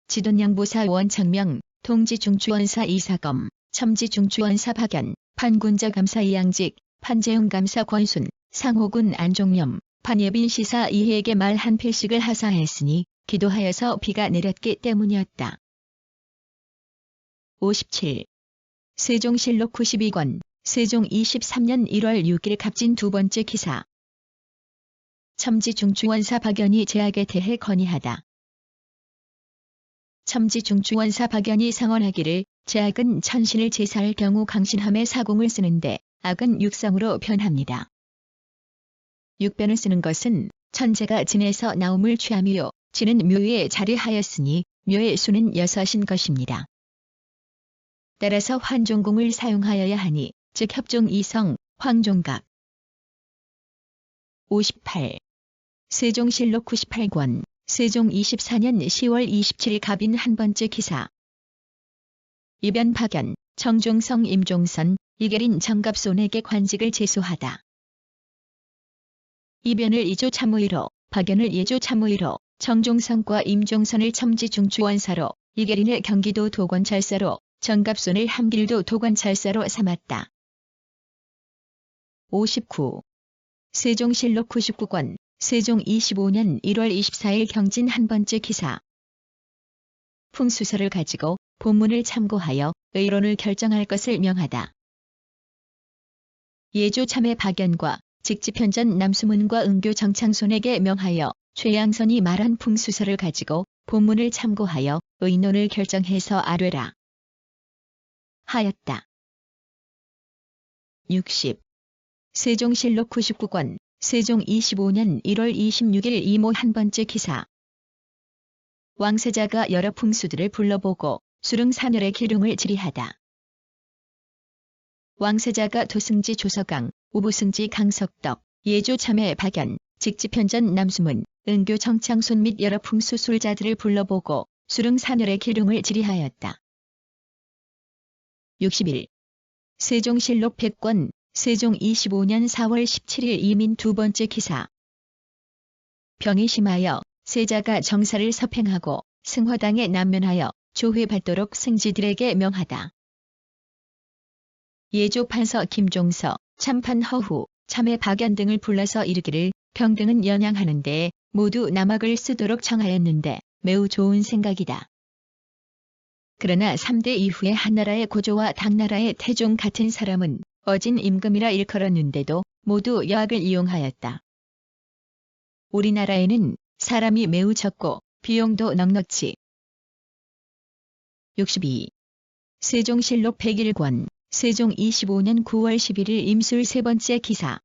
지돈양보사 원창명, 통지중추원사 이사검, 첨지중추원사 박연, 판군자감사 이양직, 판재용 감사 권순, 상호군 안종념, 판예빈 시사 이해에게 말 한 필씩을 하사했으니 기도하여서 비가 내렸기 때문이었다. 57. 세종실록 92권 세종 23년 1월 6일 갑진 두 번째 기사. 첨지중추원사 박연이 제약에 대해 건의하다. 첨지중추원사 박연이 상언하기를 제약은 천신을 제사할 경우 강신함의 사공을 쓰는데 악은 육성으로 변합니다. 육변을 쓰는 것은 천재가 진에서 나옴을 취함이요 진은 묘에 자리하였으니 묘의 수는 6인 것입니다. 따라서 환종공을 사용하여야 하니 즉 협종 이성, 황종각. 58. 세종실록 98권 세종 24년 10월 27일 갑인 한 번째 기사. 이변 박연, 정종성 임종선, 이계린 정갑손에게 관직을 제소하다. 이변을 이조 참의로, 박연을 예조 참의로, 정종성과 임종선을 첨지중추원사로, 이계린을 경기도 도관찰사로, 정갑손을 함길도 도관찰사로 삼았다. 59. 세종실록 99권 세종 25년 1월 24일 경진 한 번째 기사. 풍수서를 가지고 본문을 참고하여 의론을 결정할 것을 명하다. 예조 참외 박연과 직지편전 남수문과 은교 정창손에게 명하여 최양선이 말한 풍수서를 가지고 본문을 참고하여 의논을 결정해서 아뢰라. 하였다. 60. 세종실록 99권 세종 25년 1월 26일 이모 한 번째 기사. 왕세자가 여러 풍수들을 불러보고 수릉사멸의 기륭을 질의하다. 왕세자가 도승지 조서강, 우부승지 강석덕, 예조 참외 박연, 직지편전 남수문, 은교 정창손 및 여러 풍수술자들을 불러보고 수릉사멸의 기륭을 질의하였다. 61. 세종실록 100권 세종 25년 4월 17일 이민 두 번째 기사. 병이 심하여 세자가 정사를 서행하고 승화당에 남면하여 조회받도록 승지들에게 명하다. 예조 판서 김종서, 참판 허후, 참외 박연 등을 불러서 이르기를 병등은 연양하는 데에 모두 남학을 쓰도록 청하였는데 매우 좋은 생각이다. 그러나 3대 이후에 한나라의 고조와 당나라의 태종 같은 사람은 어진 임금이라 일컬었는데도 모두 여학을 이용하였다. 우리나라에는 사람이 매우 적고 비용도 넉넉지. 62. 세종실록 101권 세종 25년 9월 11일 임술 세 번째 기사.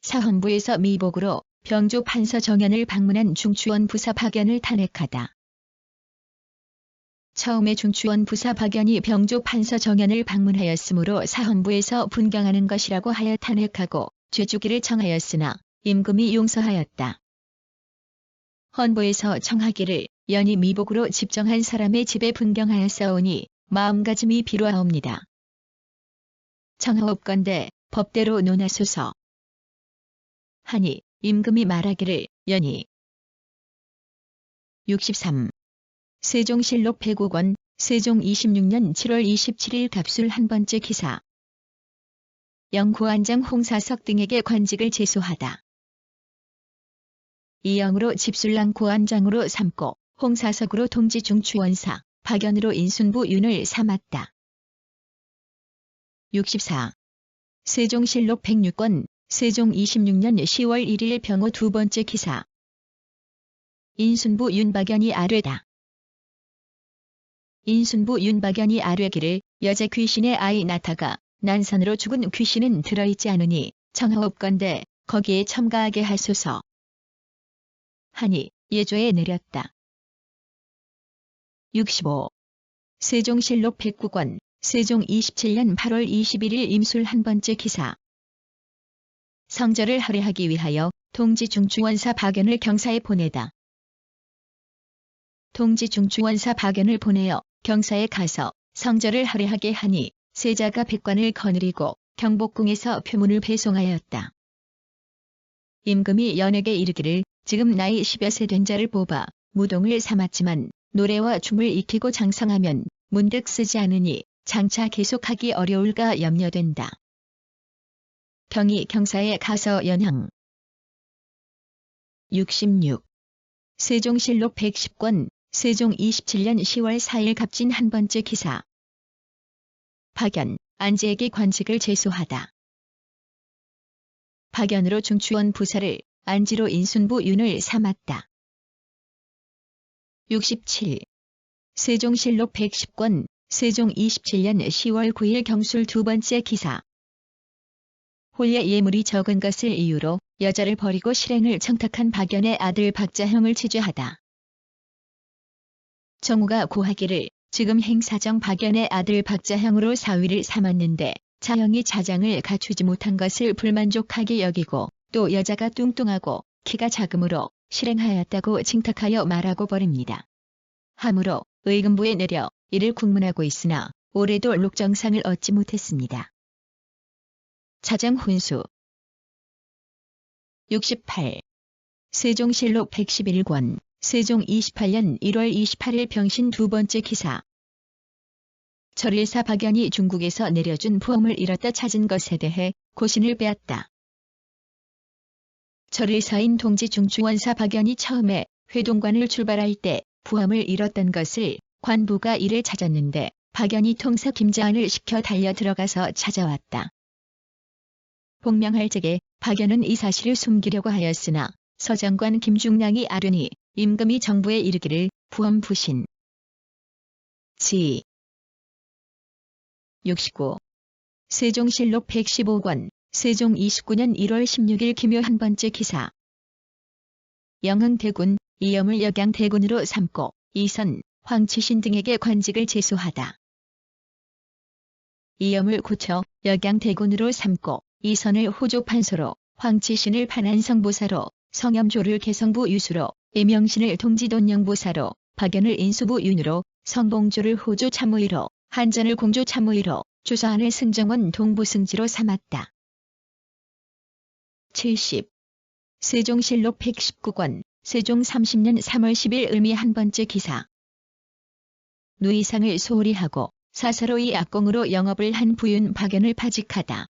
사헌부에서 미복으로 병조 판서 정연을 방문한 중추원 부사 박연을 탄핵하다. 처음에 중추원 부사 박연이 병조 판서 정연을 방문하였으므로 사헌부에서 분경하는 것이라고 하여 탄핵하고 죄주기를 청하였으나 임금이 용서하였다. 헌부에서 청하기를 연이 미복으로 집정한 사람의 집에 분경하였사오니 마음가짐이 필요하옵니다. 청하옵건대 법대로 논하소서. 하니 임금이 말하기를 연이 63. 세종실록 105권, 세종 26년 7월 27일 갑술 한 번째 기사. 영고안장 홍사석 등에게 관직을 제소하다. 이영으로 집술랑 고안장으로 삼고 홍사석으로 통지중추원사, 박연으로 인순부 윤을 삼았다. 64. 세종실록 106권, 세종 26년 10월 1일 병호 두 번째 기사. 인순부 윤박연이 아뢰다. 인순부 윤박연이 아뢰기를 여자 귀신의 아이 나타가 난산으로 죽은 귀신은 들어있지 않으니 청하옵건대 거기에 첨가하게 하소서. 하니 예조에 내렸다. 65. 세종실록 109권, 세종 27년 8월 21일 임술 한 번째 기사. 성절을 할애하기 위하여 통지중추원사 박연을 경사에 보내다. 통지중추원사 박연을 보내어 경사에 가서 성절을 할애하게 하니 세자가 백관을 거느리고 경복궁에서 표문을 배송하였다. 임금이 연에게 이르기를 지금 나이 10여 세 된 자를 뽑아 무동을 삼았지만 노래와 춤을 익히고 장성하면 문득 쓰지 않으니 장차 계속하기 어려울까 염려된다. 경이 경사에 가서 연향. 66. 세종실록 110권, 세종 27년 10월 4일 갑진 한 번째 기사. 박연, 안지에게 관직을 제소하다. 박연으로 중추원 부사를, 안지로 인순부 윤을 삼았다. 67. 세종실록 110권, 세종 27년 10월 9일 경술 두 번째 기사. 혼례 예물이 적은 것을 이유로 여자를 버리고 실행을 청탁한 박연의 아들 박자형을 치죄하다. 정우가 고하기를 지금 행사정 박연의 아들 박자형으로 사위를 삼았는데 자형이 자장을 갖추지 못한 것을 불만족하게 여기고 또 여자가 뚱뚱하고 키가 작음으로 실행하였다고 칭탁하여 말하고 버립니다. 하므로 의금부에 내려 이를 국문하고 있으나 올해도 록정상을 얻지 못했습니다. 자장 훈수. 68. 세종실록 111권, 세종 28년 1월 28일 병신 두 번째 기사. 절일사 박연이 중국에서 내려준 부엄을 잃었다 찾은 것에 대해 고신을 빼앗다. 절일사인 통지중추원사 박연이 처음에 회동관을 출발할 때 부엄을 잃었던 것을 관부가 이를 찾았는데 박연이 통서 김자한을 시켜 달려 들어가서 찾아왔다. 복명할 적에 박연은 이 사실을 숨기려고 하였으나 서장관 김중량이 아뢰니 임금이 정부에 이르기를 부엄 부신. 지. 69. 세종실록 115권, 세종 29년 1월 16일 기묘 한 번째 기사. 영흥대군, 이염을 역양대군으로 삼고 이선, 황치신 등에게 관직을 제소하다. 이염을 고쳐 역양대군으로 삼고 이선을 호조판서로, 황치신을 판안성보사로, 성염조를 개성부 유수로, 이명신을 통지돈영보사로, 박연을 인수부 윤으로, 성봉조를 호조 참의로, 한전을 공조 참의로, 주서안을 승정원 동부승지로 삼았다. 70. 세종실록 119권, 세종 30년 3월 10일 을미 한 번째 기사. 누이상을 소홀히 하고 사사로이 악공으로 영업을 한 부윤 박연을 파직하다.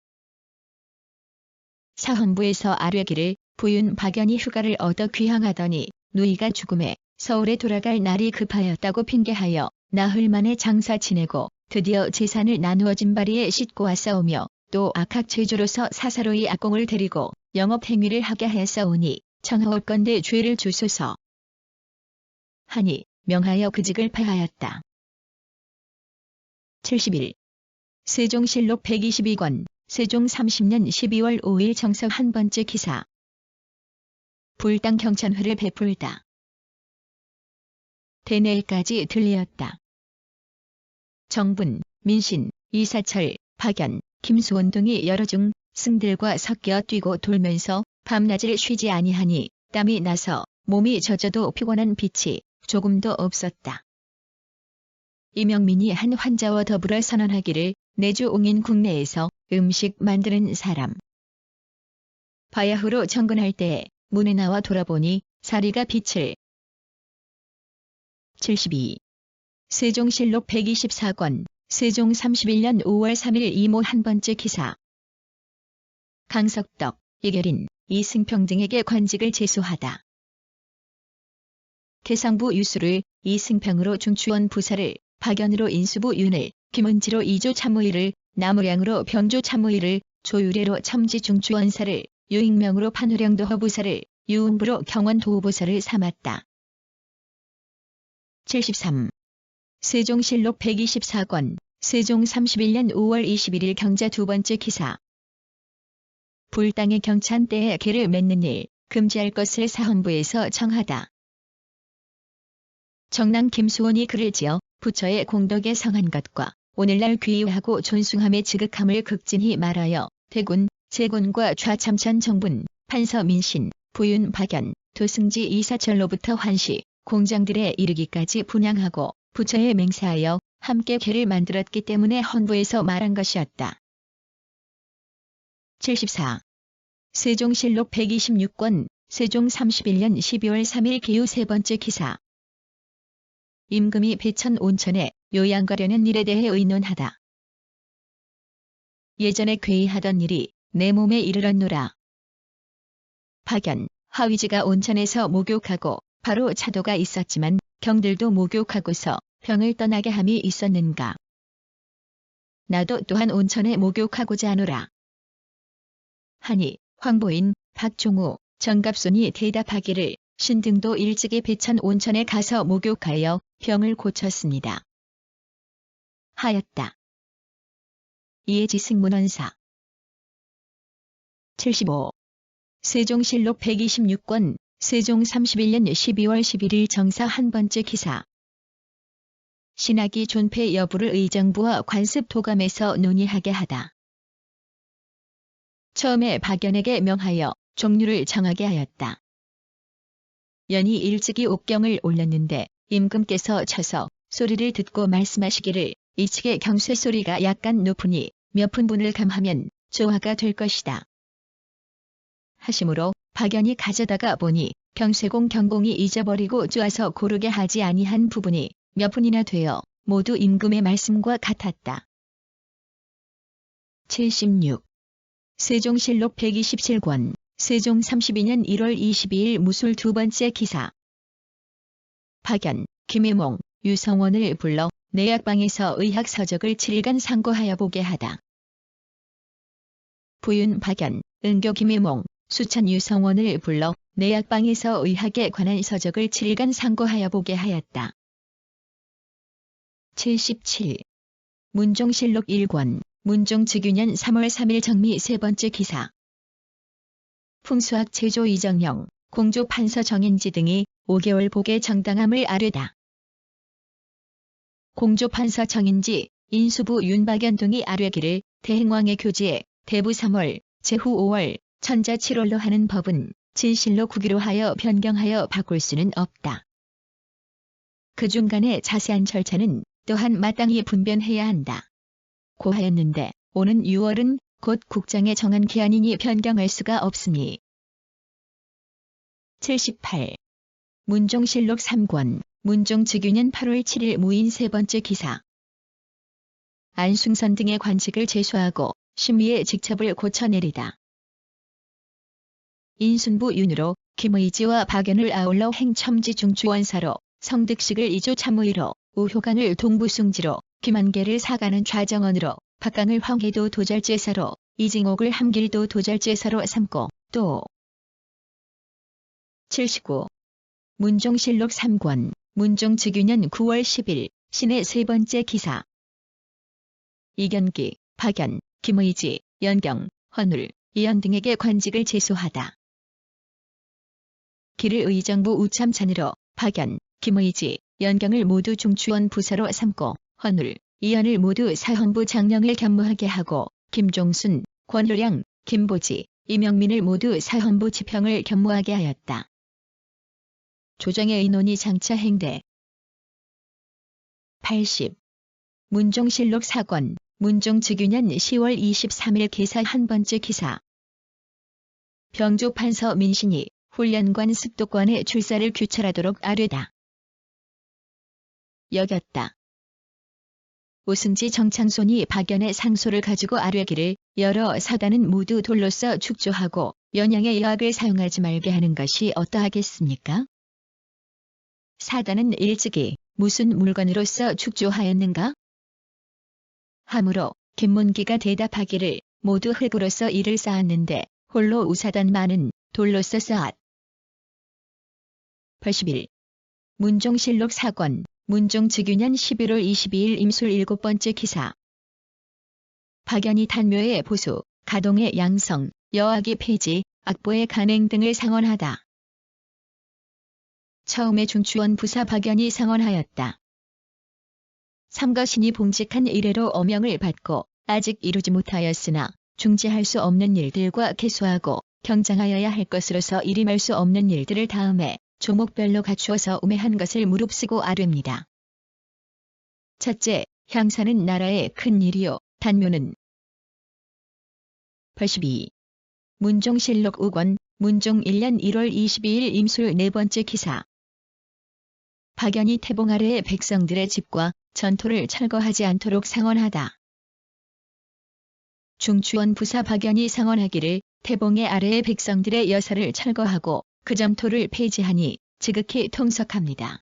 사헌부에서 아뢰기를 부윤 박연이 휴가를 얻어 귀향하더니 누이가 죽음에 서울에 돌아갈 날이 급하였다고 핑계하여 나흘 만에 장사 지내고 드디어 재산을 나누어진 바리에 싣고 왔사오며 또 악학체조로서 사사로이 악공을 데리고 영업행위를 하게 하였사오니 청하옵건대 죄를 주소서. 하니 명하여 그 직을 파하였다. 71. 세종실록 122권, 세종 30년 12월 5일 정석 한 번째 기사. 불당 경천회를 베풀다. 대내일까지 들리었다. 정분, 민신, 이사철, 박연, 김수원 등이 여러 중 승들과 섞여 뛰고 돌면서 밤낮을 쉬지 아니하니 땀이 나서 몸이 젖어도 피곤한 빛이 조금도 없었다. 이명민이 한 환자와 더불어 선언하기를 내주 옹인 국내에서 음식 만드는 사람. 바야흐로 정근할 때에 문에 나와 돌아보니 사리가 빛을 72. 세종실록 124권, 세종 31년 5월 3일 이모 한 번째 기사. 강석덕, 이결인, 이승평 등에게 관직을 제수하다. 계상부 유수를, 이승평으로 중추원 부사를, 박연으로 인수부 윤을, 김은지로 이조 참의를, 나무량으로 병조 참의를, 조유래로 첨지 중추원사를, 유익명으로 판후령도 허부사를, 유은부로 경원도부사를 삼았다. 73. 세종실록 124권, 세종 31년 5월 21일 경자 두 번째 기사. 불당의 경찬 때에 계를 맺는 일, 금지할 것을 사헌부에서 청하다. 정남 김수원이 글을 지어 부처의 공덕에 성한 것과 오늘날 귀의하고 존숭함에 지극함을 극진히 말하여 대군, 제군과 좌참천 정분, 판서 민신, 부윤 박연, 도승지 이사철로부터 환시, 공장들에 이르기까지 분양하고 부처에 맹세하여 함께 계를 만들었기 때문에 헌부에서 말한 것이었다. 74. 세종실록 126권, 세종 31년 12월 3일 기후 세 번째 기사. 임금이 배천 온천에 요양가려는 일에 대해 의논하다. 예전에 괴이하던 일이 내 몸에 이르렀노라. 박연, 하위지가 온천에서 목욕하고 바로 차도가 있었지만 경들도 목욕하고서 병을 떠나게 함이 있었는가. 나도 또한 온천에 목욕하고자 하노라. 하니 황보인, 박종우, 정갑손이 대답하기를 신등도 일찍이 배천 온천에 가서 목욕하여 병을 고쳤습니다. 하였다. 이에 지승문헌사. 75. 세종실록 126권, 세종 31년 12월 11일 정사 한 번째 기사. 신하기 존폐 여부를 의정부와 관습 도감에서 논의하게 하다. 처음에 박연에게 명하여 종류를 정하게 하였다. 연이 일찍이 옥경을 올렸는데 임금께서 쳐서 소리를 듣고 말씀하시기를 이 측의 경쇠 소리가 약간 높으니 몇 분분을 감하면 조화가 될 것이다. 하심으로 박연이 가져다가 보니 경쇠공 경공이 잊어버리고 쪼아서 고르게 하지 아니한 부분이 몇 분이나 되어 모두 임금의 말씀과 같았다. 76. 세종실록 127권, 세종 32년 1월 22일 무술 두 번째 기사. 박연, 김혜몽, 유성원을 불러 내약방에서 의학 서적을 7일간 상고하여 보게 하다. 부윤 박연, 은교 김혜몽, 수찬 유성원을 불러 내약방에서 의학에 관한 서적을 7일간 상고하여 보게 하였다. 77. 문종실록 1권, 문종 즉위년 3월 3일 정미 세 번째 기사. 풍수학 제조 이정영, 공조 판서 정인지 등이 5개월 복의 정당함을 아뢰다. 공조 판서 정인지, 인수부 윤박연 등이 아뢰기를 대행왕의 교지에 대부 3월, 제후 5월, 천자 7월로 하는 법은 진실로 9기로 하여 변경하여 바꿀 수는 없다. 그 중간에 자세한 절차는 또한 마땅히 분변해야 한다. 고하였는데 오는 6월은 곧 국장에 정한 기한이니 변경할 수가 없으니. 78. 문종실록 3권, 문종 즉위년 8월 7일 무인 세 번째 기사. 안숭선 등의 관직을 제수하고 심의의 직첩을 고쳐내리다. 인순부 윤으로 김의지와 박연을 아울러 행첨지 중추원사로, 성득식을 이조 참의로, 우효강을 동부숭지로, 김한계를 사가는 좌정원으로, 박강을 황해도 도절제사로, 이징옥을 함길도 도절제사로 삼고 또 79. 문종실록 3권, 문종 즉위년 9월 10일 신의 세 번째 기사. 이견기, 박연, 김의지, 연경, 헌울, 이연 등에게 관직을 제수하다. 기를 의정부 우참찬으로 박연, 김의지, 연경을 모두 중추원 부사로 삼고 헌울, 이연을 모두 사헌부 장령을 겸무하게 하고 김종순, 권효량, 김보지, 이명민을 모두 사헌부 지평을 겸무하게 하였다. 조정의 의논이 장차 행돼. 80. 문종실록 4권, 문종 즉위년 10월 23일 기사 한 번째 기사. 병조 판서 민신이 훈련관 습도관의 출사를 규철하도록 아뢰다. 여겼다. 오승지 정창손이 박연의 상소를 가지고 아뢰기를 여러 사단은 모두 돌로서 축조하고 연양의 여학을 사용하지 말게 하는 것이 어떠하겠습니까? 사단은 일찍이 무슨 물건으로서 축조하였는가? 하므로 김문기가 대답하기를 모두 흙으로서 이를 쌓았는데 홀로 우사단만은 돌로서 쌓았. 81. 문종실록 사권 문종 즉위년 11월 22일 임술 7번째 기사. 박연이 단묘의 보수, 가동의 양성, 여학의 폐지, 악보의 간행 등을 상언하다. 처음에 중추원 부사 박연이 상언하였다. 삼거신이 봉직한 이래로 어명을 받고 아직 이루지 못하였으나 중지할 수 없는 일들과 개수하고 경장하여야 할 것으로서 이름할 수 없는 일들을 다음에 조목별로 갖추어서 우매한 것을 무릅쓰고 아뢰입니다. 첫째, 향사는 나라의 큰 일이요. 단묘는 82. 문종실록 5권, 문종 1년 1월 22일 임술 4번째 기사. 박연이 태봉 아래의 백성들의 집과 전토를 철거하지 않도록 상언하다. 중추원 부사 박연이 상언하기를 태봉의 아래의 백성들의 여사를 철거하고 그 점토를 폐지하니 지극히 통석합니다.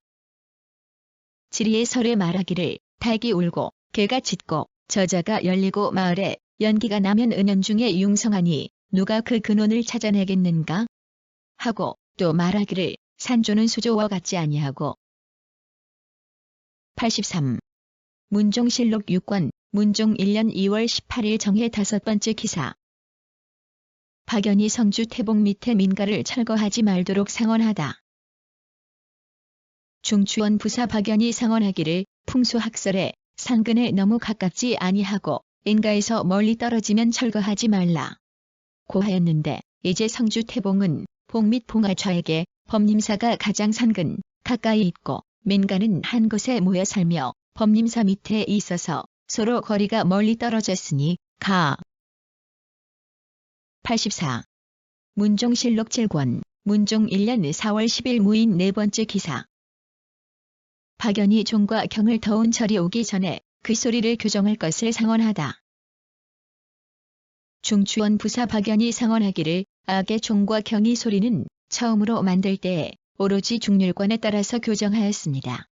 지리의 설에 말하기를 닭이 울고 개가 짖고 저자가 열리고 마을에 연기가 나면 은연중에 융성하니 누가 그 근원을 찾아내겠는가? 하고 또 말하기를 산조는 수조와 같지 아니하고. 83. 문종실록 6권 문종 1년 2월 18일 정해 5번째 기사. 박연이 성주 태봉 밑에 민가를 철거하지 말도록 상언하다. 중추원 부사 박연이 상언하기를 풍수학설에 상근에 너무 가깝지 아니하고 인가에서 멀리 떨어지면 철거하지 말라. 고하였는데 이제 성주 태봉은 봉 및 봉하좌에게 법림사가 가장 상근 가까이 있고 민가는 한 곳에 모여 살며 법림사 밑에 있어서 서로 거리가 멀리 떨어졌으니 가. 84. 문종실록 7권 문종 1년 4월 10일 무인 4번째 기사. 박연이 종과 경을 더운 절이 오기 전에 그 소리를 교정할 것을 상언하다. 중추원 부사 박연이 상언하기를 악의 종과 경의 소리는 처음으로 만들 때에 오로지 중률권에 따라서 교정하였습니다.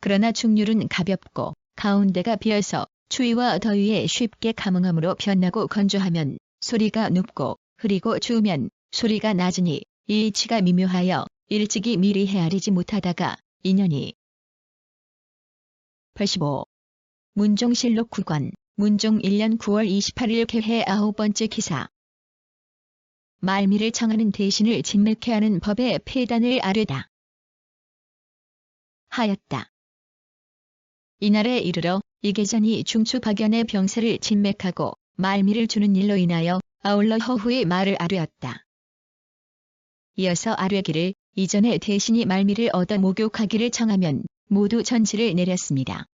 그러나 중률은 가볍고 가운데가 비어서 추위와 더위에 쉽게 감응함으로 변하고 건조하면 소리가 높고 흐리고 추우면 소리가 낮으니 이 이치가 미묘하여 일찍이 미리 헤아리지 못하다가 인연이. 85. 문종실록 9권 문종 1년 9월 28일 개해 9번째 기사. 말미를 청하는 대신을 진맥케 하는 법의 폐단을 아뢰다. 하였다. 이날에 이르러 이계전이 중추 박연의 병세를 진맥하고 말미를 주는 일로 인하여 아울러 허후의 말을 아뢰었다. 이어서 아뢰기를 이전에 대신이 말미를 얻어 목욕하기를 청하면 모두 전지를 내렸습니다.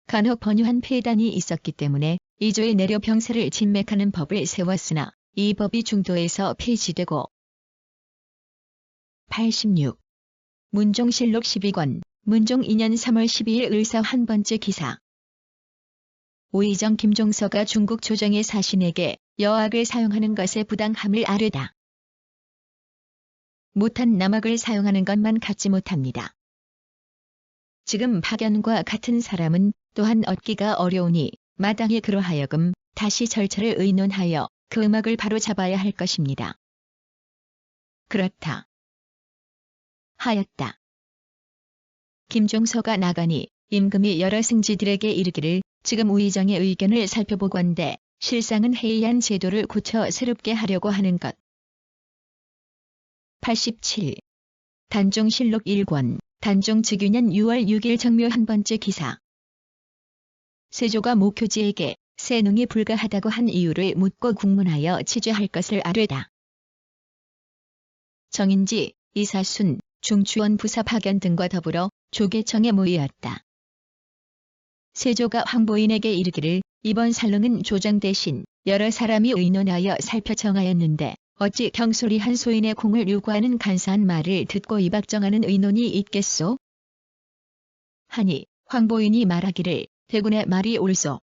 간혹 번유한 폐단이 있었기 때문에 이조에 내려 병세를 진맥하는 법을 세웠으나 이 법이 중도에서 폐지되고. 86. 문종실록 12권 문종 2년 3월 12일 을사 한 번째 기사. 오이정 김종서가 중국 조정의 사신에게 여학을 사용하는 것의 부당함을 아뢰다. 못한 남학을 사용하는 것만 갖지 못합니다. 지금 박연과 같은 사람은 또한 얻기가 어려우니 마땅히 그러하여금 다시 절차를 의논하여 그 음악을 바로 잡아야 할 것입니다. 그렇다. 하였다. 김종서가 나가니 임금이 여러 승지들에게 이르기를 지금 우의정의 의견을 살펴보건대 실상은 해이한 제도를 고쳐 새롭게 하려고 하는 것. 87. 단종실록 1권 단종 즉위년 6월 6일 정묘 한 번째 기사. 세조가 목효지에게 세능이 불가하다고 한 이유를 묻고 국문하여 치죄할 것을 아뢰다. 정인지, 이사순, 중추원 부사 박연 등과 더불어 조계청에 모이었다. 세조가 황보인에게 이르기를 이번 살릉은 조정 대신 여러 사람이 의논하여 살펴 정하였는데 어찌 경솔이 한 소인의 공을 요구하는 간사한 말을 듣고 이박정하는 의논이 있겠소? 하니 황보인이 말하기를 대군의 말이 옳소.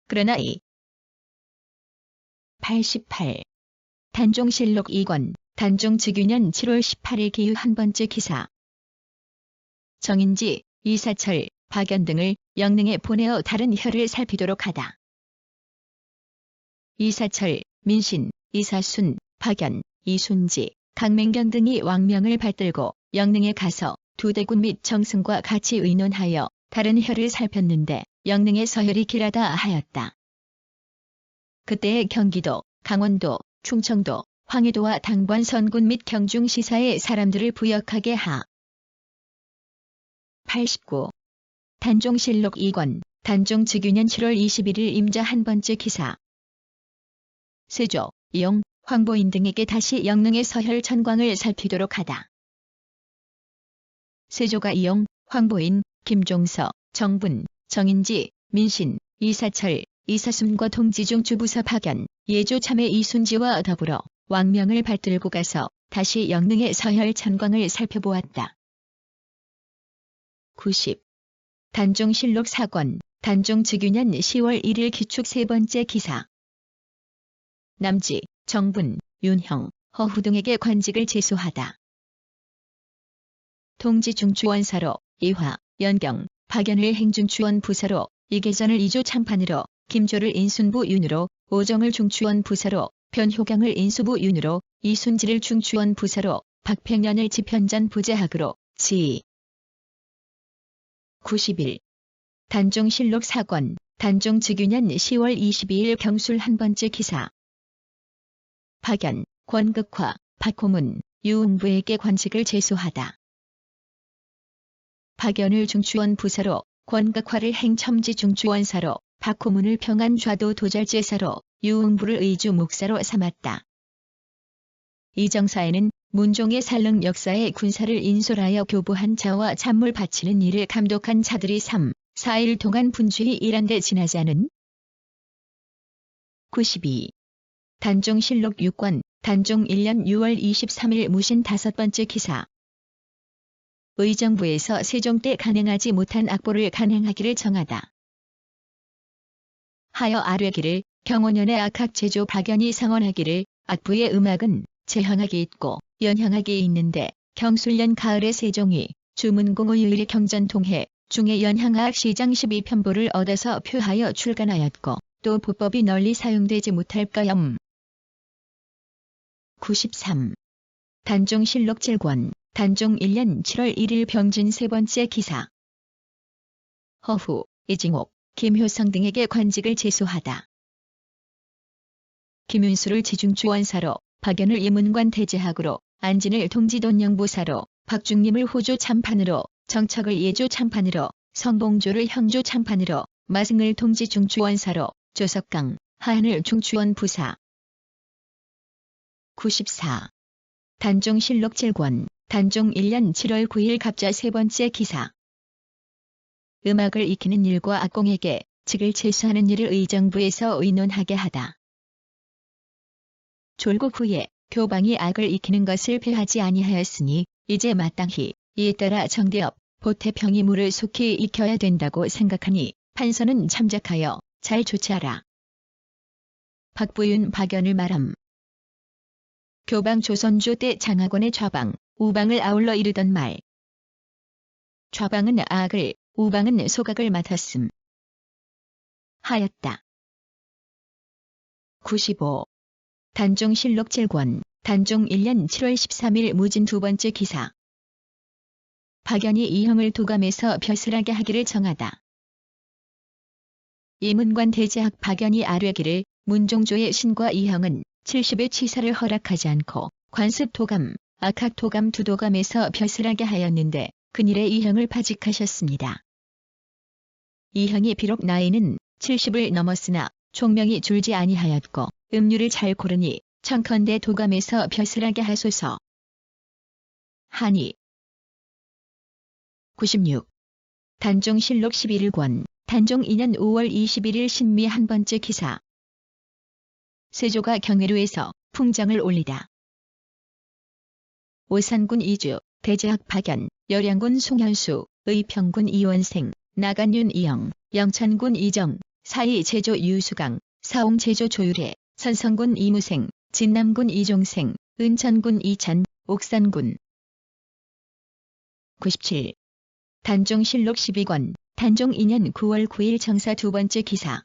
그러나 88. 단종실록 2권 단종 즉위년 7월 18일 기후 한 번째 기사. 정인지, 이사철, 박연 등을 영릉에 보내어 다른 혈을 살피도록 하다. 이사철, 민신, 이사순, 박연, 이순지, 강맹경 등이 왕명을 받들고 영릉에 가서 두대군 및 정승과 같이 의논하여 다른 혈을 살폈는데 영릉의 서혈이 길하다 하였다. 그때의 경기도, 강원도, 충청도, 황해도와 당번 선군 및 경중시사의 사람들을 부역하게 하. 89. 단종실록 2권 단종 즉위년 7월 21일 임자 한 번째 기사. 세조, 이용, 황보인 등에게 다시 영릉의 서혈 천광을 살피도록 하다. 세조가 이용, 황보인, 김종서, 정분, 정인지, 민신, 이사철, 이사순과 동지중 주부사 박연, 예조 참의 이순지와 더불어 왕명을 받들고 가서 다시 영릉의 서혈 천광을 살펴보았다. 90. 단종실록 4권 단종 즉위년 10월 1일 기축 세 번째 기사. 남지, 정분, 윤형, 허후 등에게 관직을 제수하다. 동지중추원사로 이화, 연경, 박연을 행중추원 부사로 이계전을 이조 참판으로 김조를 인순부 윤으로 오정을 중추원 부사로 변효경을 인수부 윤으로 이순지를 중추원 부사로 박평년을 지편전 부재학으로 지. 91. 단종실록 4권 단종 즉위년 10월 22일 경술 한 번째 기사. 박연, 권극화, 박호문, 유응부에게 관직을 제수하다. 박연을 중추원 부사로 권극화를 행첨지 중추원사로 박호문을 평안 좌도 도절제사로 유응부를 의주 목사로 삼았다. 이 정사에는 문종의 살릉 역사의 군사를 인솔하여 교부한 자와 잔물 바치는 일을 감독한 자들이 3, 4일 동안 분주히 일한데 지나지 않은. 92. 단종실록 6권 단종 1년 6월 23일 무신 5번째 기사. 의정부에서 세종 때 간행하지 못한 악보를 간행하기를 정하다. 하여 아뢰기를 경호년의 악학 제조 박연이 상언하기를 악부의 음악은 제형학이 있고 연형학이 있는데 경술년 가을에 세종이 주문공의 유일의 경전통해 중에 연향학 시장 12편보를 얻어서 표하여 출간하였고 또 보법이 널리 사용되지 못할까염. 93. 단종실록 7권 단종 1년 7월 1일 병진 세 번째 기사. 허후, 이징옥, 김효성 등에게 관직을 제수하다. 김윤수를 지중주원사로 박연을 예문관 대제학으로 안진을 동지돈영보사로 박중림을 호조 참판으로 정척을 예조 참판으로 성봉조를 형조 참판으로 마승을 동지중추원사로 조석강, 하한을 중추원 부사. 94. 단종실록 7권 단종 1년 7월 9일 갑자 세 번째 기사. 음악을 익히는 일과 악공에게 직을 제수하는 일을 의정부에서 의논하게 하다. 졸국 후에 교방이 악을 익히는 것을 폐하지 아니하였으니 이제 마땅히 이에 따라 정대업, 보태평이 물을 속히 익혀야 된다고 생각하니 판서는 참작하여 잘 조치하라. 박부윤 박연을 말함. 교방 조선조 때 장하권의 좌방, 우방을 아울러 이르던 말. 좌방은 악을, 우방은 소각을 맡았음. 하였다. 95. 단종실록 7권 단종 1년 7월 13일 무진 두 번째 기사. 박연이 이형을 도감에서 벼슬하게 하기를 정하다. 예문관 대제학 박연이 아뢰기를 문종조의 신과 이형은 70의 치사를 허락하지 않고 관습 도감, 악학 도감 두 도감에서 벼슬하게 하였는데 근일에 이형을 파직하셨습니다. 이형이 비록 나이는 70을 넘었으나 총명이 줄지 아니하였고 음률을 잘 고르니 청컨대 도감에서 벼슬하게 하소서. 하니. 96. 단종실록 11권 단종 2년 5월 21일 신미 한 번째 기사. 세조가 경회로에서 풍정을 올리다. 오산군 이주, 대제학 박연, 열양군 송현수, 의평군 이원생, 나간윤 이영, 영천군 이정, 사이 제조 유수강, 사옹 제조 조유래, 선성군 이무생, 진남군 이종생, 은천군 이찬, 옥산군. 97. 단종실록 12권, 단종 2년 9월 9일 정사 두 번째 기사.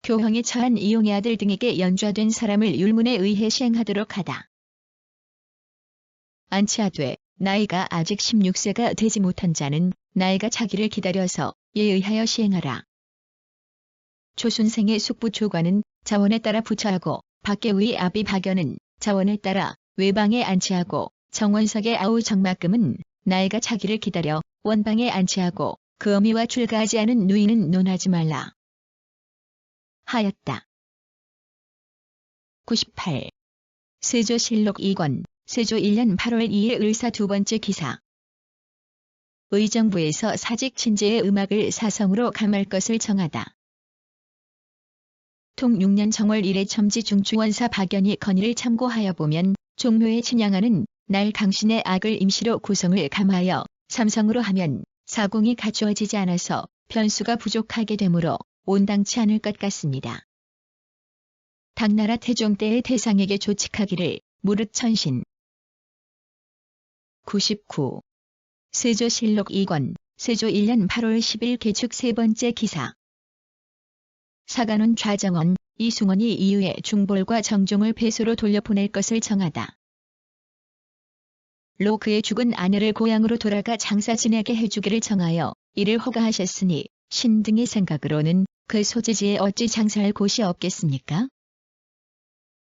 교황에 처한 이용의 아들 등에게 연좌된 사람을 율문에 의해 시행하도록 하다. 안치하되 나이가 아직 16세가 되지 못한 자는 나이가 차기를 기다려서 예에 의하여 시행하라. 초순생의 숙부 초관은 자원에 따라 부처하고 박계의 아비 박연은 자원에 따라 외방에 안치하고 정원석의 아우 정막금은 나이가 차기를 기다려 원방에 안치하고 그 어미와 출가하지 않은 누이는 논하지 말라. 하였다. 98. 세조실록 2권, 세조 1년 8월 2일 을사 두 번째 기사. 의정부에서 사직 친제의 음악을 사성으로 감할 것을 정하다. 통 6년 정월 1회 첨지 중추원사 박연이 건의를 참고하여 보면 종묘에 친양하는 날 강신의 악을 임시로 구성을 감하여 삼성으로 하면 사공이 갖추어지지 않아서 변수가 부족하게 되므로 온당치 않을 것 같습니다. 당나라 태종 때의 대상에게 조칙하기를 무릇 천신. 99. 세조실록 2권, 세조 1년 8월 10일 개축 세 번째 기사. 사간원 좌정원, 이승원이 이후에 중볼과 정종을 배소로 돌려보낼 것을 정하다. 로 그의 죽은 아내를 고향으로 돌아가 장사 지내게 해주기를 정하여 이를 허가하셨으니 신 등의 생각으로는 그 소재지에 어찌 장사할 곳이 없겠습니까?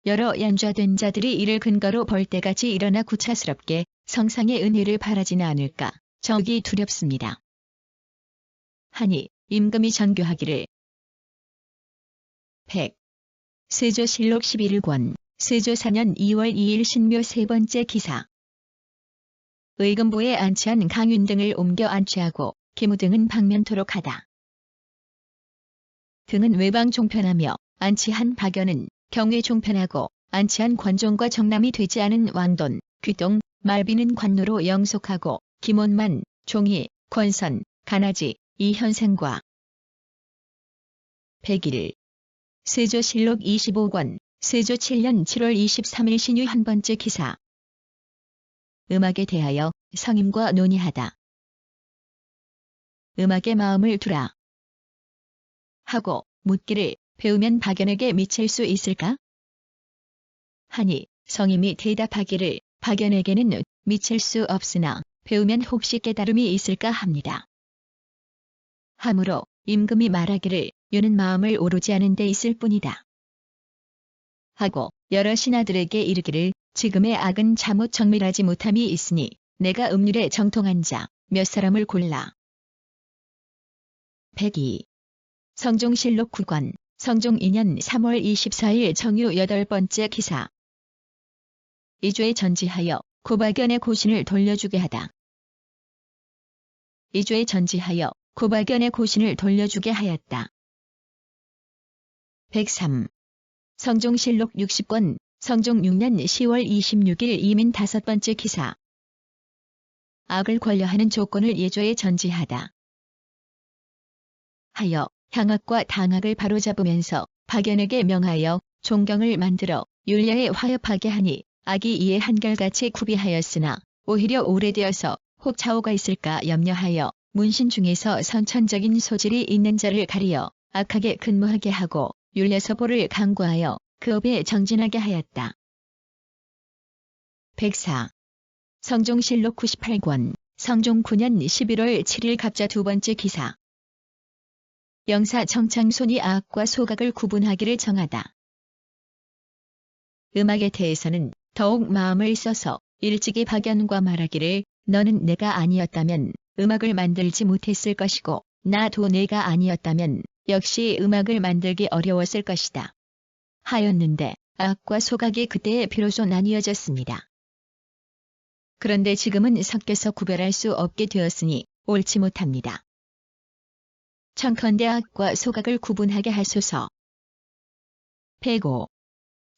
여러 연좌된 자들이 이를 근거로 벌떼같이 일어나 구차스럽게 성상의 은혜를 바라지는 않을까 적이 두렵습니다. 하니 임금이 전교하기를. 100. 세조실록 11권, 세조 4년 2월 2일 신묘 세 번째 기사. 의금부에 안치한 강윤 등을 옮겨 안치하고 기무 등은 방면토록 하다. 등은 외방 종편하며 안치한 박연은 경외 종편하고 안치한 관종과 정남이 되지 않은 왕돈, 귀동, 말비는 관노로 영속하고 김원만, 종희, 권선, 가나지, 이현생과 101. 세조실록 25권, 세조 7년 7월 23일 신유 한 번째 기사. 음악에 대하여 성임과 논의하다. 음악에 마음을 두라. 하고 묻기를 배우면 박연에게 미칠 수 있을까? 하니 성임이 대답하기를 박연에게는 미칠 수 없으나 배우면 혹시 깨달음이 있을까 합니다. 하므로 임금이 말하기를 유는 마음을 오르지 않은 데 있을 뿐이다. 하고 여러 신하들에게 이르기를 지금의 악은 잘못 정밀하지 못함이 있으니 내가 음률에 정통한 자 몇 사람을 골라. 102. 성종실록 9권, 성종 2년 3월 24일 정유 8번째 기사. 이주에 전지하여 고박연의 고신을 돌려주게 하다. 이주에 전지하여 고박연의 고신을 돌려주게 하였다. 103. 성종실록 60권, 성종 6년 10월 26일 이민 5번째 기사. 악을 관려하는 조건을 예조에 전지하다. 하여 향악과 당악을 바로잡으면서 박연에게 명하여 종경을 만들어 율려에 화협하게 하니 악이 이에 한결같이 구비하였으나 오히려 오래되어서 혹 차오가 있을까 염려하여 문신 중에서 선천적인 소질이 있는 자를 가리어 악하게 근무하게 하고 율려서보를 강구하여 그 업에 정진하게 하였다. 104. 성종실록 98권, 성종 9년 11월 7일 갑자 두 번째 기사. 영사 정창손이 악과 소각을 구분하기를 정하다. 음악에 대해서는 더욱 마음을 써서 일찍이 박연과 말하기를 너는 내가 아니었다면 음악을 만들지 못했을 것이고 나도 내가 아니었다면 역시 음악을 만들기 어려웠을 것이다. 하였는데 악과 소각이 그때에 비로소 나뉘어졌습니다. 그런데 지금은 섞여서 구별할 수 없게 되었으니 옳지 못합니다. 청컨대 악과 소각을 구분하게 하소서. 105.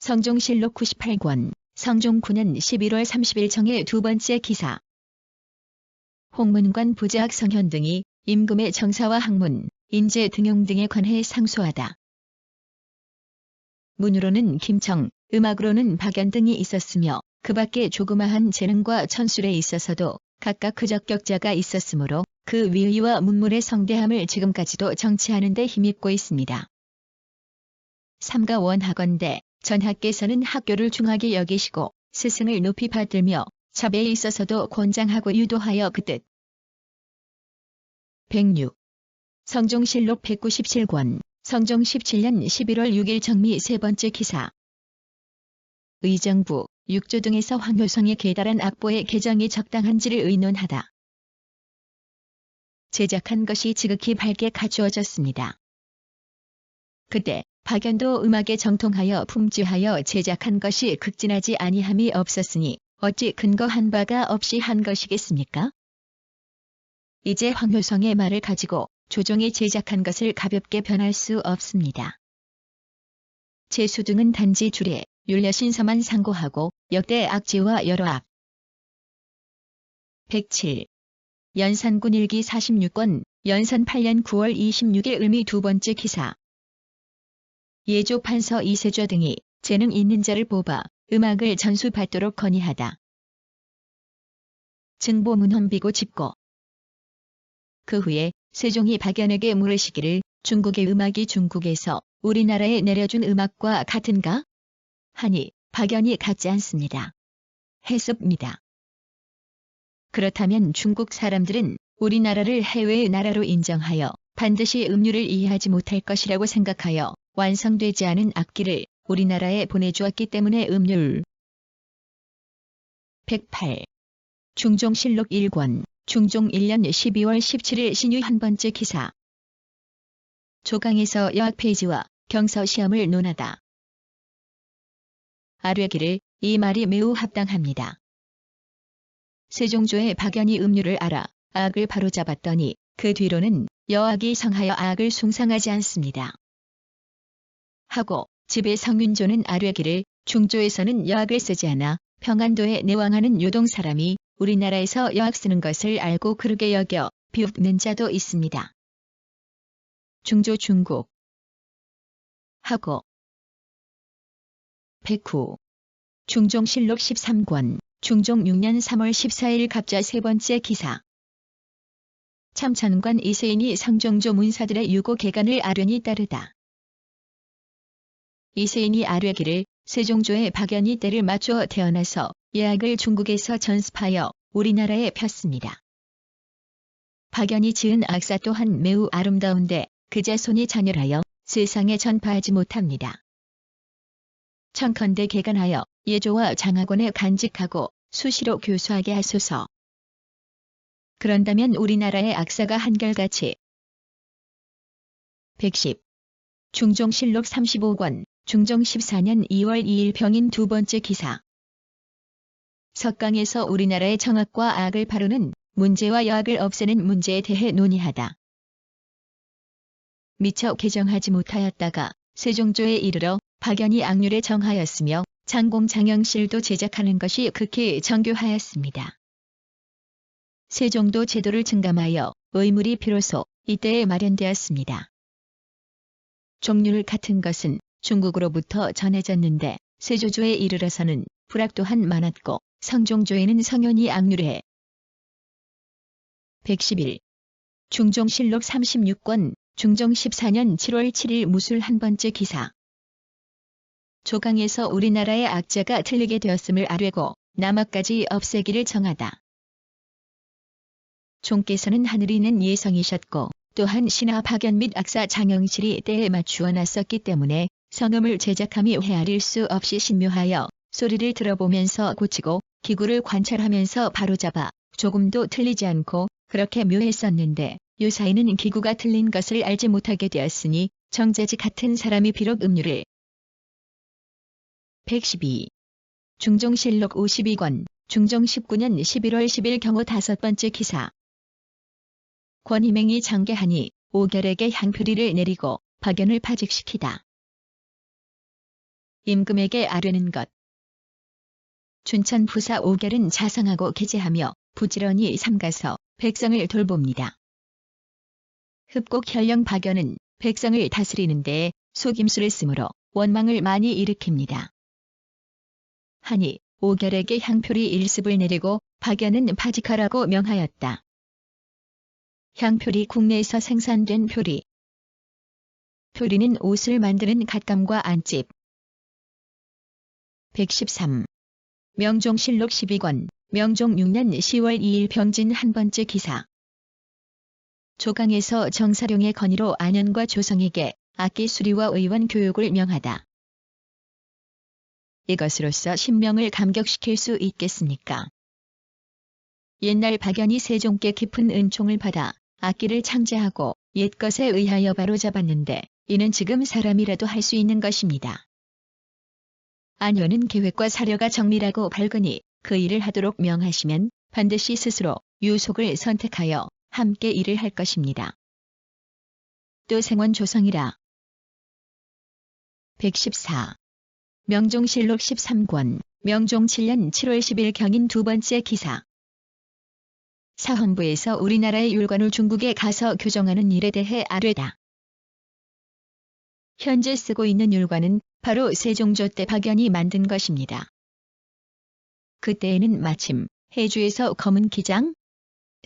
성종실록 98권, 성종 9년 11월 30일 정의 두 번째 기사. 홍문관 부재학 성현 등이 임금의 정사와 학문, 인재 등용 등에 관해 상소하다. 문으로는 김청, 음악으로는 박연 등이 있었으며 그 밖에 조그마한 재능과 천술에 있어서도 각각 그적격자가 있었으므로 그 위의와 문물의 성대함을 지금까지도 정치하는 데 힘입고 있습니다. 삼가 원학원대 전하께서는 학교를 중하게 여기시고 스승을 높이 받들며 자배에 있어서도 권장하고 유도하여 그 뜻. 106. 성종실록 197권 성종 17년 11월 6일 정미 세 번째 기사. 의정부, 육조 등에서 황효성의 계달한 악보의 개정이 적당한지를 의논하다. 제작한 것이 지극히 밝게 갖추어졌습니다. 그때 박연도 음악에 정통하여 품주하여 제작한 것이 극진하지 아니함이 없었으니 어찌 근거한 바가 없이 한 것이겠습니까? 이제 황효성의 말을 가지고 조정이 제작한 것을 가볍게 변할 수 없습니다. 제수 등은 단지 줄에 율려신서만 상고하고 역대 악지와 여러 악. 107. 연산군 일기 46권 연산 8년 9월 26일 을미 두 번째 기사. 예조 판서 이세좌 등이 재능 있는 자를 뽑아 음악을 전수받도록 건의하다. 증보 문헌비고 집고. 그 후에 세종이 박연에게 물으시기를 중국의 음악이 중국에서 우리나라에 내려준 음악과 같은가? 하니 박연이 같지 않습니다. 했습니다. 그렇다면 중국 사람들은 우리나라를 해외의 나라로 인정하여 반드시 음률을 이해하지 못할 것이라고 생각하여 완성되지 않은 악기를 우리나라에 보내주었기 때문에 음률. 108. 중종실록 1권 중종 1년 12월 17일 신유 한 번째 기사. 조강에서 여학 폐지와 경서 시험을 논하다. 아뢰기를 이 말이 매우 합당합니다. 세종조의 박연이 음률을 알아 악을 바로잡았더니 그 뒤로는 여학이 성하여 악을 숭상하지 않습니다. 하고 집의 성윤조는 아뢰기를 중조에서는 여학을 쓰지 않아 평안도에 내왕하는 요동 사람이 우리나라에서 여학 쓰는 것을 알고 그르게 여겨 비웃는 자도 있습니다. 중조 중국. 하고 109. 중종실록 13권 중종 6년 3월 14일 갑자 세 번째 기사. 참천관 이세인이 상종조 문사들의 유고 개간을 아뢰니 따르다. 이세인이 아뢰기를 세종조의 박연이 때를 맞추어 태어나서 예학을 중국에서 전습하여 우리나라에 폈습니다. 박연이 지은 악사 또한 매우 아름다운데 그 자손이 잔열하여 세상에 전파하지 못합니다. 청컨대 개간하여 예조와 장학원에 간직하고 수시로 교수하게 하소서. 그런다면 우리나라의 악사가 한결같이. 110. 중종실록 35권 중종 14년 2월 2일 병인 두 번째 기사. 석강에서 우리나라의 정악과 악을 바르는 문제와 여악을 없애는 문제에 대해 논의하다. 미처 개정하지 못하였다가 세종조에 이르러 박연이 악률에 정하였으며 장공 장영실도 제작하는 것이 극히 정교하였습니다. 세종도 제도를 증감하여 의물이 비로소 이때에 마련되었습니다. 종률 같은 것은 중국으로부터 전해졌는데 세조조에 이르러서는 불악 또한 많았고 성종조에는 성현이 악률에. 111. 중종실록 36권 중종 14년 7월 7일 무술 한 번째 기사. 조강에서 우리나라의 악자가 틀리게 되었음을 아뢰고 남악까지 없애기를 정하다. 종께서는 하늘이 낸 예성이셨고 또한 신하 박연 및 악사 장영실이 때에 맞추어 놨었기 때문에 성음을 제작함이 헤아릴 수 없이 신묘하여 소리를 들어보면서 고치고 기구를 관찰하면서 바로잡아 조금도 틀리지 않고 그렇게 묘했었는데 요사이는 기구가 틀린 것을 알지 못하게 되었으니 정재지 같은 사람이 비록 음률을. 112. 중종실록 52권 중종 19년 11월 10일 경호 다섯 번째 기사. 권희맹이 장계하니 오결에게 향표리를 내리고 박연을 파직시키다. 임금에게 아뢰는 것. 춘천 부사 오결은 자상하고 기재하며 부지런히 삼가서 백성을 돌봅니다. 흡곡 현령 박연은 백성을 다스리는 데 속임수를 쓰므로 원망을 많이 일으킵니다. 하니 오결에게 향표리 1습을 내리고 박연은 파직하라고 명하였다. 향표리 국내에서 생산된 표리. 표리는 옷을 만드는 갓감과 안집. 113. 명종실록 12권, 명종 6년 10월 2일 병진 한 번째 기사. 조강에서 정사룡의 건의로 안현과 조성에게 악기 수리와 의원 교육을 명하다. 이것으로써 신명을 감격시킬 수 있겠습니까? 옛날 박연이 세종께 깊은 은총을 받아 악기를 창제하고 옛것에 의하여 바로잡았는데 이는 지금 사람이라도 할 수 있는 것입니다. 안현은 계획과 사려가 정밀하고 밝으니 그 일을 하도록 명하시면 반드시 스스로 유속을 선택하여 함께 일을 할 것입니다. 또 생원 조성이라. 114. 명종실록 13권, 명종 7년 7월 10일 경인 두 번째 기사. 사헌부에서 우리나라의 율관을 중국에 가서 교정하는 일에 대해 아뢰다. 현재 쓰고 있는 율관은 바로 세종조 때 박연이 만든 것입니다. 그때에는 마침 해주에서 검은 기장,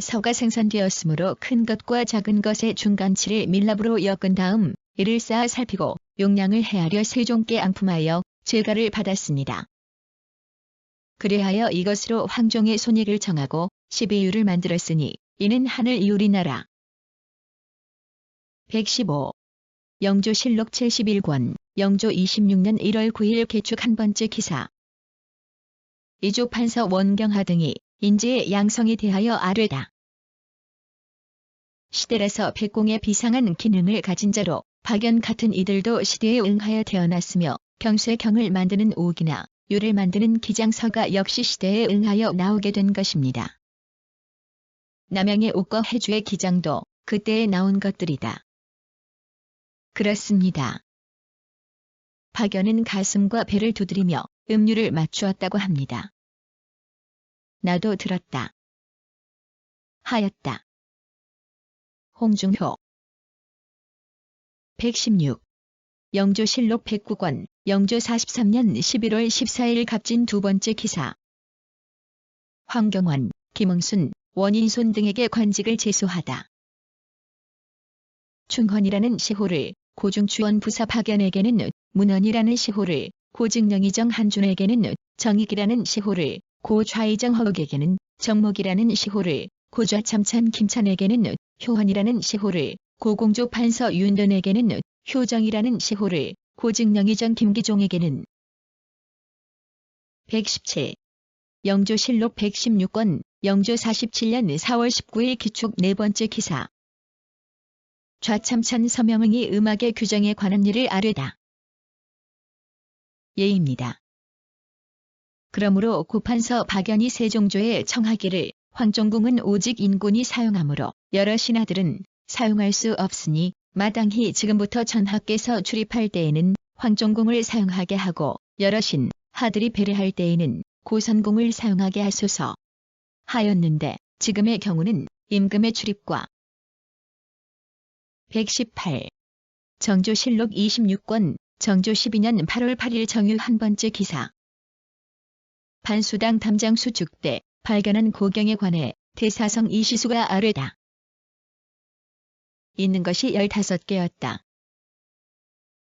서가 생산되었으므로 큰 것과 작은 것의 중간치를 밀랍으로 엮은 다음 이를 쌓아 살피고 용량을 헤아려 세종께 앙품하여 제가를 받았습니다. 그리하여 이것으로 황종의 손익을 정하고 12유를 만들었으니 이는 하늘 이우리나라. 115. 영조실록 71권, 영조 26년 1월 9일 개축 한 번째 기사. 이조 판서 원경하 등이 인재의 양성에 대하여 아뢰다. 시대라서 백공의 비상한 기능을 가진 자로 박연 같은 이들도 시대에 응하여 태어났으며 경수의 경을 만드는 옥이나 유를 만드는 기장서가 역시 시대에 응하여 나오게 된 것입니다. 남양의 옥과 해주의 기장도 그때에 나온 것들이다. 그렇습니다. 박연은 가슴과 배를 두드리며 음률을 맞추었다고 합니다. 나도 들었다. 하였다. 홍중효. 116. 영조실록 109권, 영조 43년 11월 14일 갑진 두 번째 기사. 황경원, 김응순, 원인손 등에게 관직을 제수하다. 충헌이라는 시호를 고중추원 부사 박연에게는 문헌이라는 시호를 고증영의정 한준에게는 정익이라는 시호를 고좌의정 허욱에게는 정목이라는 시호를 고좌참찬 김찬에게는 효헌이라는 시호를 고공조 판서 윤돈에게는 효정이라는 시호를 고증영의정 김기종에게는. 117. 영조실록 116권, 영조 47년 4월 19일 기축 네 번째 기사. 좌참찬 서명응이 음악의 규정에 관한 일을 아뢰다. 예입니다. 그러므로 고판서 박연이 세종조에 청하기를 황종궁은 오직 인군이 사용하므로 여러 신하들은 사용할 수 없으니 마땅히 지금부터 전하께서 출입할 때에는 황종궁을 사용하게 하고 여러 신하들이 배례할 때에는 고선궁을 사용하게 하소서 하였는데 지금의 경우는 임금의 출입과. 118. 정조실록 26권, 정조 12년 8월 8일 정유 한 번째 기사. 반수당 담장수 죽대 발견한 고경에 관해 대사성 이시수가 아뢰다. 있는 것이 15개였다.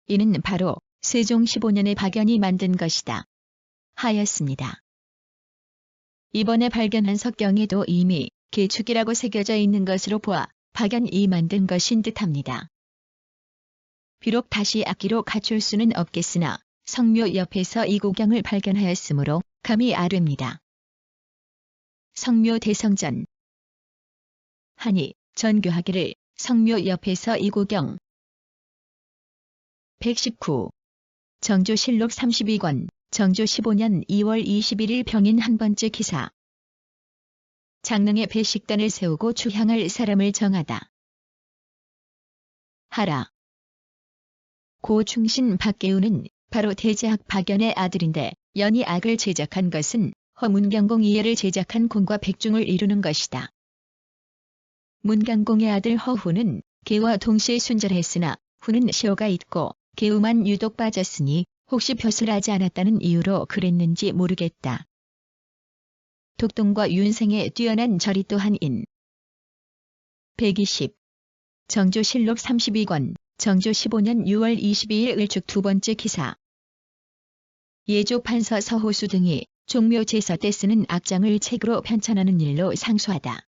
이는 바로 세종 15년에 박연이 만든 것이다. 하였습니다. 이번에 발견한 석경에도 이미 계축이라고 새겨져 있는 것으로 보아 박연이 만든 것인 듯합니다. 비록 다시 악기로 갖출 수는 없겠으나 성묘 옆에서 이 고경을 발견하였으므로 감히 아뢰입니다. 성묘 대성전. 하니 전교하기를 성묘 옆에서 이 고경. 119. 정조실록 32권, 정조 15년 2월 21일 병인 한 번째 기사. 장릉에 배식단을 세우고 추향할 사람을 정하다. 하라. 고 충신 박계우는 바로 대제학 박연의 아들인데 연이 악을 제작한 것은 허문경공 이해를 제작한 공과 백중을 이루는 것이다. 문강공의 아들 허후는 계와 동시에 순절했으나 후는 시호가 있고 계우만 유독 빠졌으니 혹시 벼슬 하지 않았다는 이유로 그랬는지 모르겠다. 독동과 윤생의 뛰어난 저리 또한 인. 120. 정조실록 32권, 정조 15년 6월 22일 을축 두 번째 기사. 예조 판서 서호수 등이 종묘 제서 때 쓰는 악장을 책으로 편찬하는 일로 상소하다.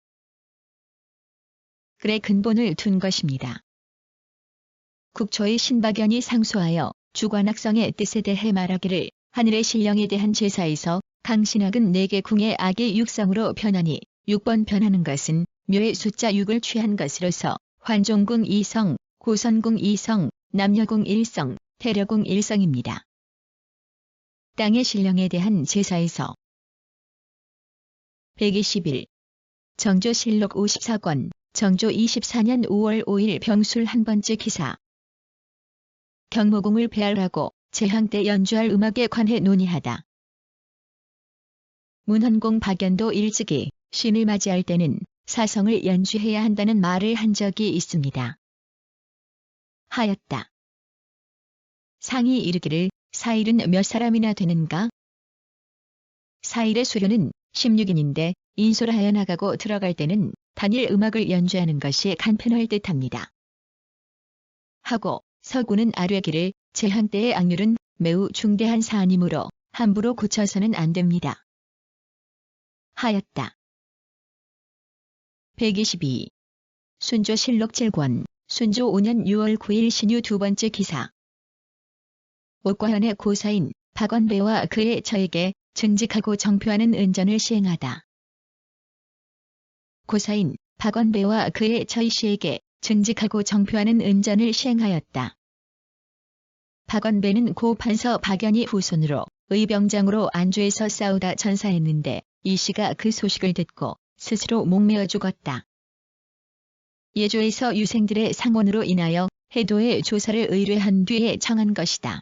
글의 근본을 둔 것입니다. 국초의 신박연이 상소하여 주관악성의 뜻에 대해 말하기를 하늘의 신령에 대한 제사에서 강신악은 4개 궁의 악의 육성으로 변하니 6번 변하는 것은 묘의 숫자 6을 취한 것으로서 환종궁 2성, 고선궁 2성, 남녀궁 1성, 태려궁 1성입니다. 땅의 신령에 대한 제사에서 121. 정조실록 54권, 정조 24년 5월 5일 병술 한 번째 기사. 경모궁을 배알하고 제항 때 연주할 음악에 관해 논의하다. 문헌공 박연도 일찍이 신을 맞이할 때는 사성을 연주해야 한다는 말을 한 적이 있습니다. 하였다. 상이 이르기를 사일은 몇 사람이나 되는가? 사일의 수료는 16인인데 인소를 하여 나가고 들어갈 때는 단일 음악을 연주하는 것이 간편할 듯합니다. 하고 서구는 아뢰기를 제항 때의 악률은 매우 중대한 사안이므로 함부로 고쳐서는 안 됩니다. 하였다. 122. 순조실록 7권, 순조 5년 6월 9일 신유 두 번째 기사. 옥과현의 고사인 박원배와 그의 처에게 증직하고 정표하는 은전을 시행하다. 고사인 박원배와 그의 처의 씨에게 증직하고 정표하는 은전을 시행하였다. 박원배는 고 판서 박연이 후손으로 의병장으로 안주에서 싸우다 전사했는데 이 씨가 그 소식을 듣고 스스로 목매어 죽었다. 예조에서 유생들의 상원으로 인하여 해도의 조사를 의뢰한 뒤에 청한 것이다.